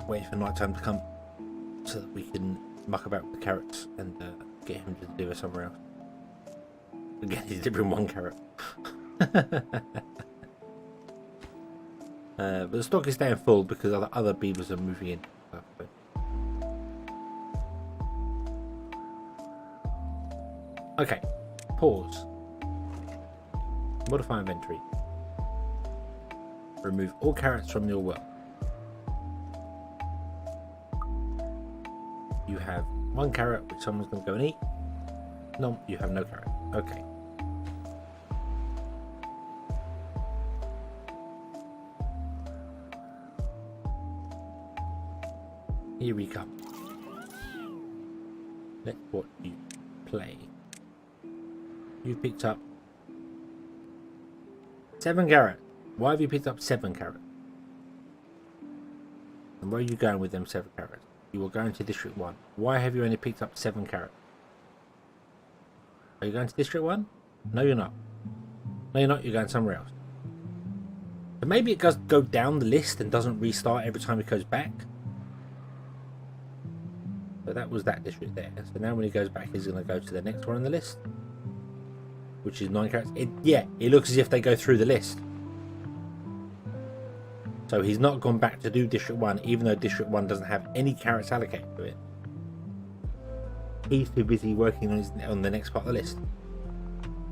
Wait for night time to come so that we can muck about with the carrots and get him to deliver somewhere else. Again, he's delivering 1 carrot. But the stock is staying full because other beavers are moving in. Okay, pause. Modify inventory. Remove all carrots from your well. You have 1 carrot which someone's going to go and eat. No, you have no carrot. Okay. Here we come. Let's watch you play. You picked up 7 carrots. Why have you picked up 7 carrots? And where are you going with them 7 carrots? You were going to District 1. Why have you only picked up 7 carrots? Are you going to District 1? No, you're not. No, you're not. You're going somewhere else. But maybe it does go down the list and doesn't restart every time it goes back. So that was that district there. So now when he goes back, he's going to go to the next one on the list, which is 9 carrots. Yeah, it looks as if they go through the list. So he's not gone back to do District 1, even though District 1 doesn't have any carrots allocated to it. He's too busy working on the next part of the list,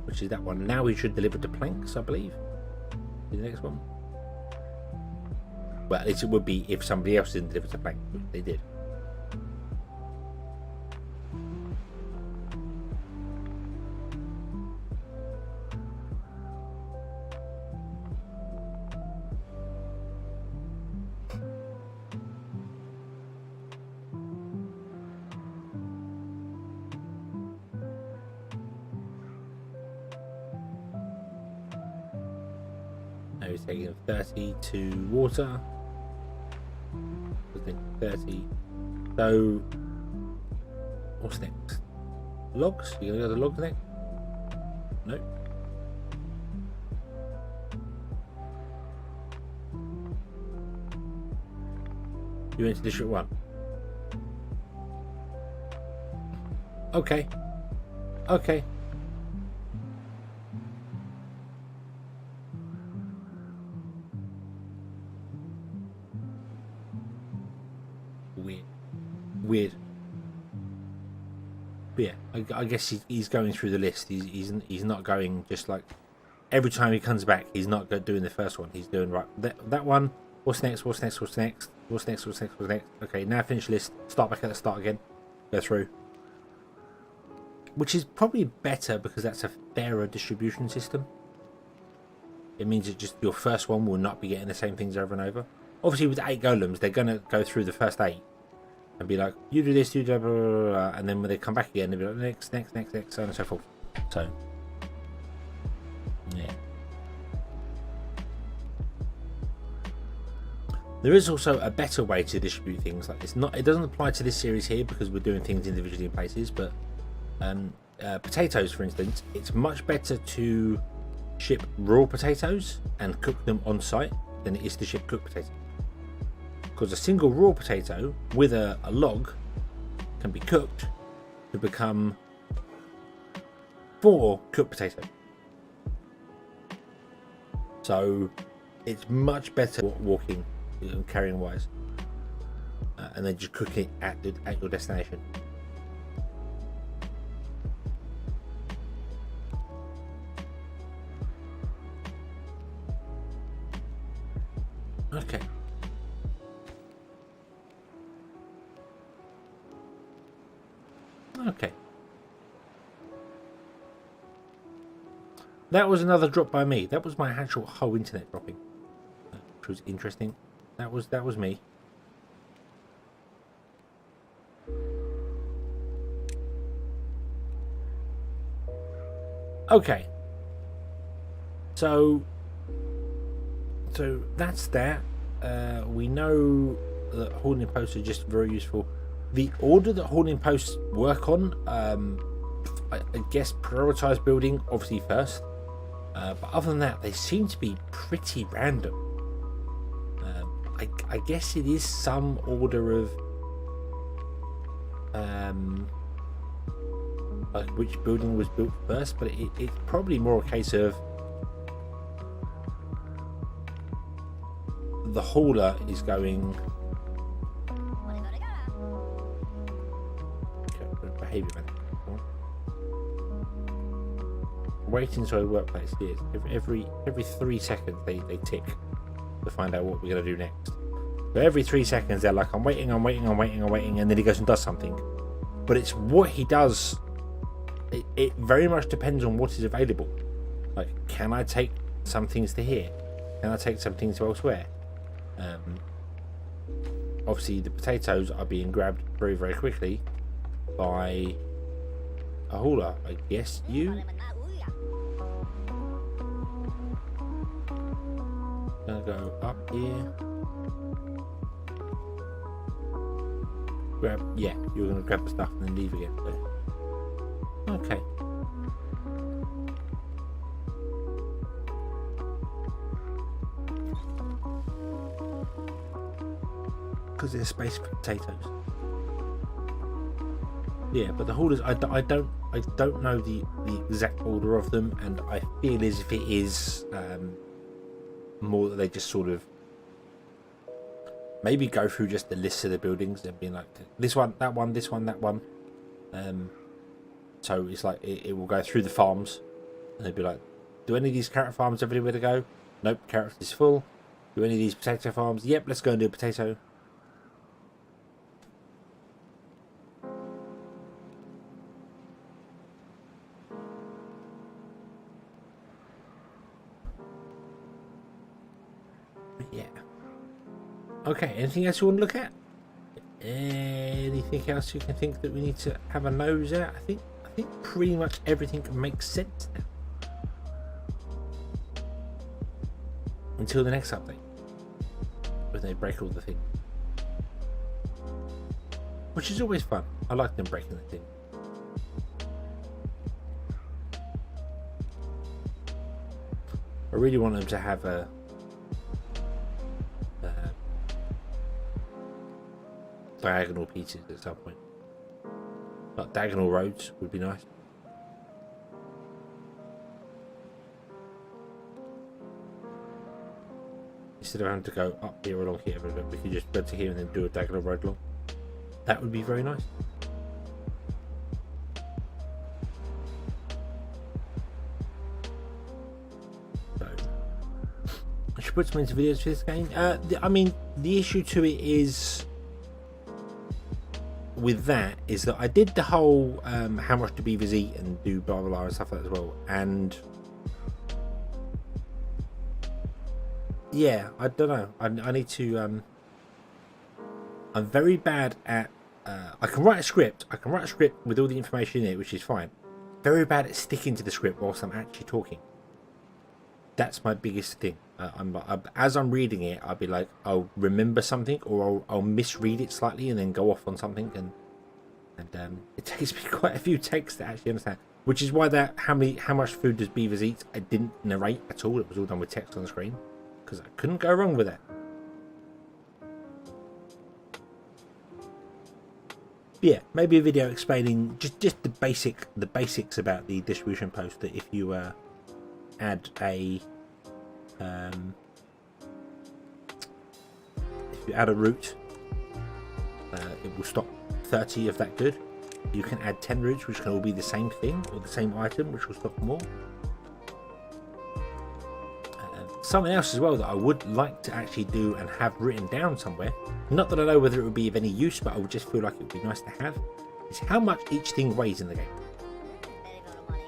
which is that one. Now he should deliver to planks, I believe. The next one. Well, at least it would be if somebody else didn't deliver to planks, which they did. Now he's taking 30 to water. I think 30. So what's next? Logs? You gonna go to logs next? No. You went to District 1. Okay. Okay. Weird. But yeah, I guess he's going through the list. He's not going just like every time he comes back. He's not doing the first one. He's doing right that one. What's next? What's next? What's next? What's next? What's next? What's next? Okay, now finish list. Start back at the start again. Go through. Which is probably better because that's a fairer distribution system. It means that just your first one will not be getting the same things over and over. Obviously, with 8 golems, they're going to go through the first 8 and be like, you do this, you do blah, blah, blah, blah, and then when they come back again, they'll be like, next, so on and so forth. So, yeah. There is also a better way to distribute things like this. It doesn't apply to this series here because we're doing things individually in places, but potatoes, for instance, it's much better to ship raw potatoes and cook them on site than it is to ship cooked potatoes. Because a single raw potato with a log can be cooked to become 4 cooked potatoes. So it's much better walking and carrying wise, and then just cook it at your destination. Okay. Okay. That was another drop by me. That was my actual whole internet dropping, which was interesting. That was me. Okay. So that's that. We know that holding posts are just very useful. The order that holding posts work on, I guess prioritize building obviously first, but other than that, they seem to be pretty random. I guess it is some order of like which building was built first, but it's probably more a case of the hauler is going behavior management. Wait inside the workplace. Yes, every 3 seconds they tick to find out what we're going to do next. So every 3 seconds they're like, I'm waiting, and then he goes and does something. But it's what he does. It very much depends on what is available. Like, can I take some things to here? Can I take some things to elsewhere? Obviously the potatoes are being grabbed very, very quickly by a hauler. I guess you gonna go up here, grab, yeah, you're gonna grab the stuff and then leave again. So, okay. Because there's space for potatoes. Yeah, but the haulers, I don't know the exact order of them, and I feel as if it is more that they just sort of maybe go through just the list of the buildings and being like, this one, that one, this one, that one. So it's like it will go through the farms, and they'll be like, do any of these carrot farms have anywhere to go? Nope, carrots is full. Do any of these potato farms? Yep, let's go and do a potato. Yeah. Okay, anything else you want to look at? Anything else you can think that we need to have a nose at? I think pretty much everything makes sense now. until the next update, when they break all the things, which is always fun. I like them breaking the thing. I really want them to have a diagonal pieces at some point. Like diagonal roads would be nice. Instead of having to go up here along here, we could just go to here and then do a diagonal road along. That would be very nice. So I should put some into videos for this game. I mean, the issue to it is with that is that I did the whole how much do beavers eat and do blah blah blah and stuff like that as well, and yeah, I don't know. I need to. I'm very bad at. I can write a script. I can write a script with all the information in it, which is fine. Very bad at sticking to the script whilst I'm actually talking. That's my biggest thing. As I'm reading it, I'll be like, I'll remember something, or I'll misread it slightly and then go off on something, and it takes me quite a few takes to actually understand. Which is why that how much food does beavers eat? I didn't narrate at all. It was all done with text on the screen because I couldn't go wrong with that. Yeah, maybe a video explaining just the basics about the distribution post. That if you add a route, it will stop 30 of that good. You can add 10 routes which can all be the same thing or the same item, which will stop more. Something else as well that I would like to actually do and have written down somewhere, not that I know whether it would be of any use, but I would just feel like it would be nice to have, is how much each thing weighs in the game.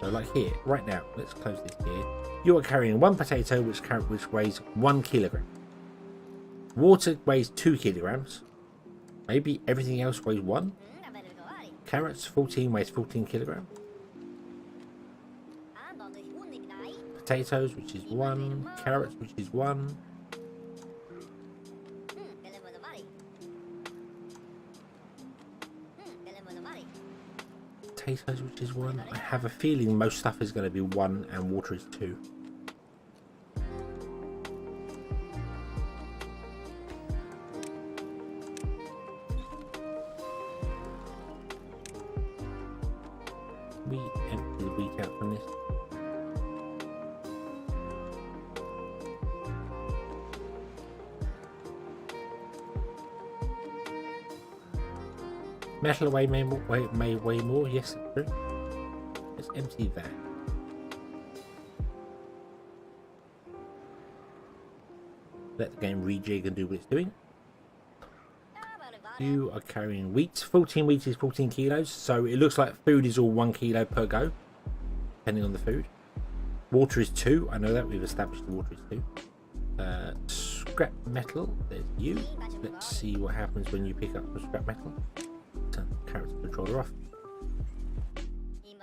So like here, right now, let's close this here. You are carrying one potato which weighs 1 kilogram. Water weighs 2 kilograms. Maybe everything else weighs 1. Carrots 14 weighs 14 kilograms. Potatoes, which is 1. Carrots, which is 1. Potatoes, which is 1. I have a feeling most stuff is going to be 1 and water is 2. We empty the wheat out from this. Metal may weigh more, yes, it's true. Let's empty that. Let the game rejig and do what it's doing. You are carrying wheat. 14 wheat is 14 kilos, so it looks like food is all 1 kilo per go, depending on the food. Water is 2. I know that, we've established the water is 2. Scrap metal, there's you. Let's see what happens when you pick up some scrap metal. Turn the character controller off.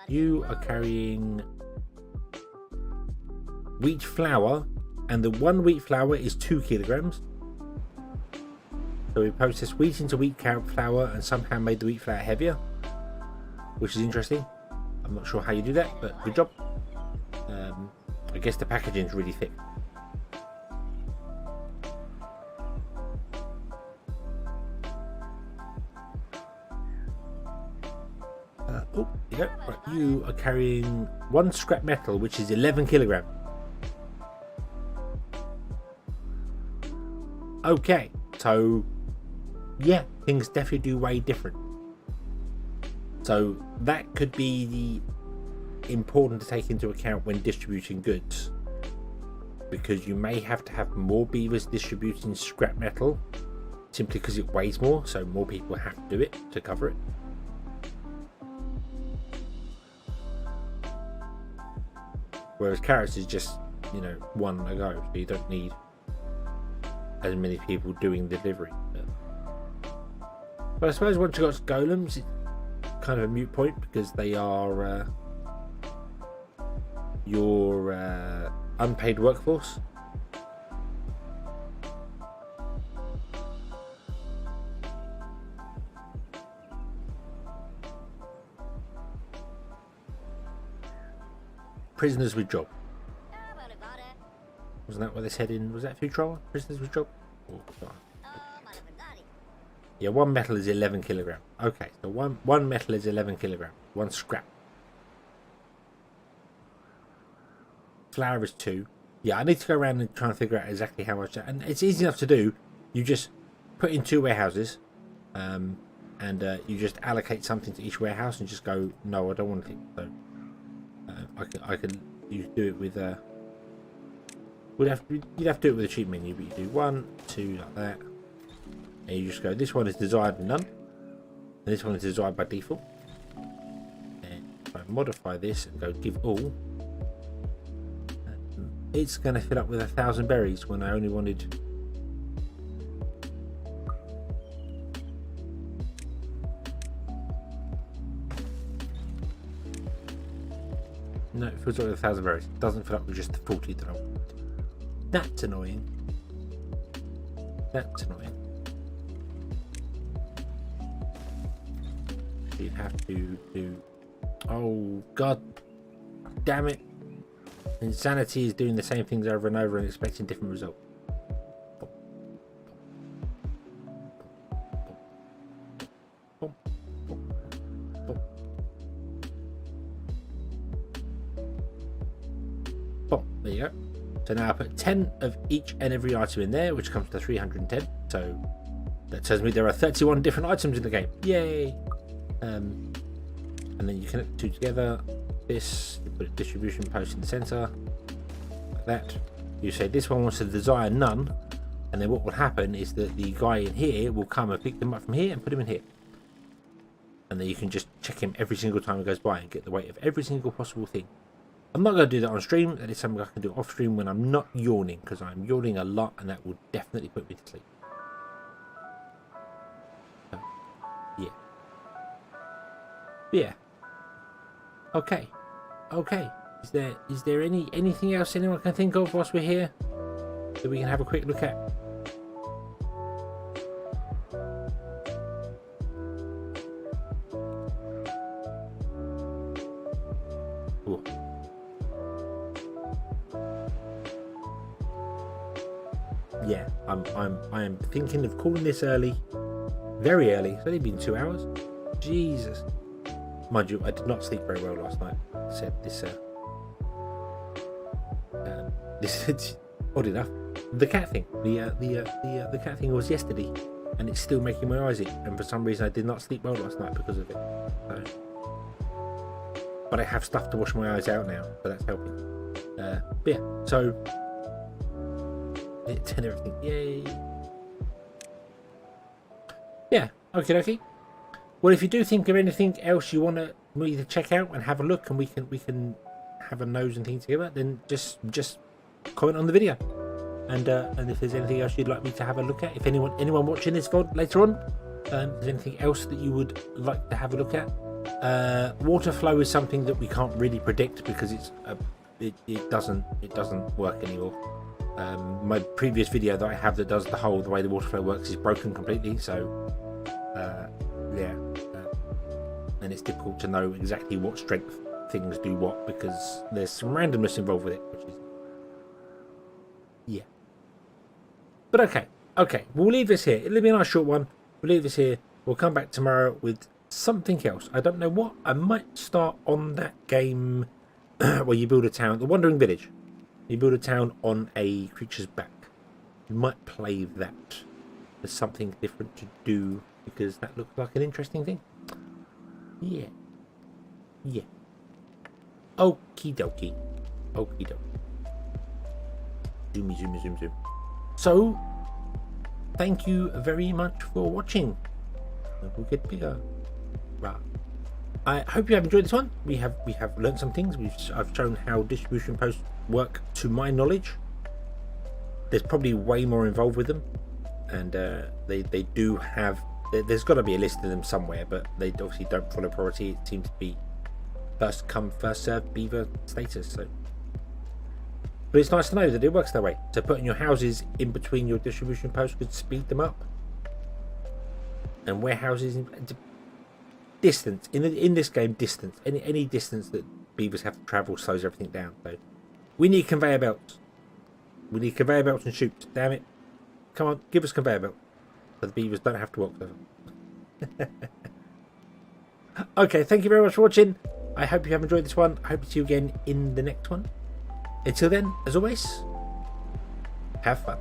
You are carrying wheat flour, and the 1 wheat flour is 2 kilograms. So we processed wheat into wheat flour and somehow made the wheat flour heavier, which is interesting. I'm not sure how you do that, but good job. I guess the packaging is really thick. Oh, there you go. Right, you are carrying 1 scrap metal, which is 11 kilograms. Okay, so yeah, things definitely do weigh different. So that could be important to take into account when distributing goods, because you may have to have more beavers distributing scrap metal simply because it weighs more, so more people have to do it to cover it. Whereas carrots is just, you know, 1 a go, so you don't need as many people doing the delivery. But I suppose once you've got golems, it's kind of a moot point because they are your unpaid workforce. Prisoners with job. Wasn't that what they said in? Was that Vtuber? Prisoners with job. Oh, yeah, 1 metal is 11 kilogram. Okay, so one metal is 11 kilogram. 1 scrap. Flour is 2. Yeah, I need to go around and try and figure out exactly how much. And it's easy enough to do. You just put in 2 warehouses, and you just allocate something to each warehouse and just go, no, I don't want it. So you do it with you'd have to do it with a cheat menu, but you do 1, 2 like that, and you just go, this one is desired and none, and this one is desired by default. And if I modify this and go give all, it's going to fill up with 1,000 berries when I only wanted. No, it fills up with 1,000 berries. It doesn't fill up with just the 40 that I want. That's annoying. That's annoying. You'd have to do. Oh, god damn it. Insanity is doing the same things over and over and expecting different results. There you go. So now I put 10 of each and every item in there, which comes to 310. So that tells me there are 31 different items in the game. Yay! And then you connect the 2 together. This, you put a distribution post in the center, like that. You say this one wants to desire none, and then what will happen is that the guy in here will come and pick them up from here and put them in here. And then you can just check him every single time it goes by and get the weight of every single possible thing. I'm not going to do that on stream. That is something I can do off stream when I'm not yawning, because I'm yawning a lot and that will definitely put me to sleep. So, yeah. Yeah. Okay. Okay. Is there anything else anyone can think of whilst we're here that we can have a quick look at? Ooh. Yeah, I am thinking of calling this early, very early. It's only been 2 hours. Jesus. Mind you, I did not sleep very well last night. I said this is odd enough. The cat thing, the cat thing was yesterday, and it's still making my eyes itch. And for some reason, I did not sleep well last night because of it. So, but I have stuff to wash my eyes out now, so that's helping. But yeah, so it's and everything. Yay! Yeah. Okay. Well, if you do think of anything else you want me to check out and have a look, and we can have a nose and things together, then just comment on the video. And if there's anything else you'd like me to have a look at, if anyone watching this VOD later on, if there's anything else that you would like to have a look at, water flow is something that we can't really predict because it doesn't work anymore. My previous video that I have that does the way the water flow works is broken completely, so yeah, and it's difficult to know exactly what strength things do what because there's some randomness involved with it, which is yeah. But okay, we'll leave this here. It'll be a nice short one. We'll leave this here. We'll come back tomorrow with something else. I don't know what. I might start on that game where you build a town, the Wandering Village. You build a town on a creature's back. You might play that. There's something different to do because that looks like an interesting thing. Yeah. Okie dokie. Zoom. So, thank you very much for watching. We'll get bigger. Right. I hope you have enjoyed this one. We have learned some things. I've shown how distribution posts work to my knowledge. There's probably way more involved with them, and they do have. There's got to be a list of them somewhere, but they obviously don't follow priority. It seems to be first come first served beaver status. So, but it's nice to know that it works that way. So putting your houses in between your distribution posts could speed them up, and warehouses distance in this game, distance any distance that beavers have to travel slows everything down. So we need conveyor belts. We need conveyor belts and chutes. Damn it. Come on, give us conveyor belts. So the beavers don't have to walk over. Okay, thank you very much for watching. I hope you have enjoyed this one. I hope to see you again in the next one. Until then, as always, have fun.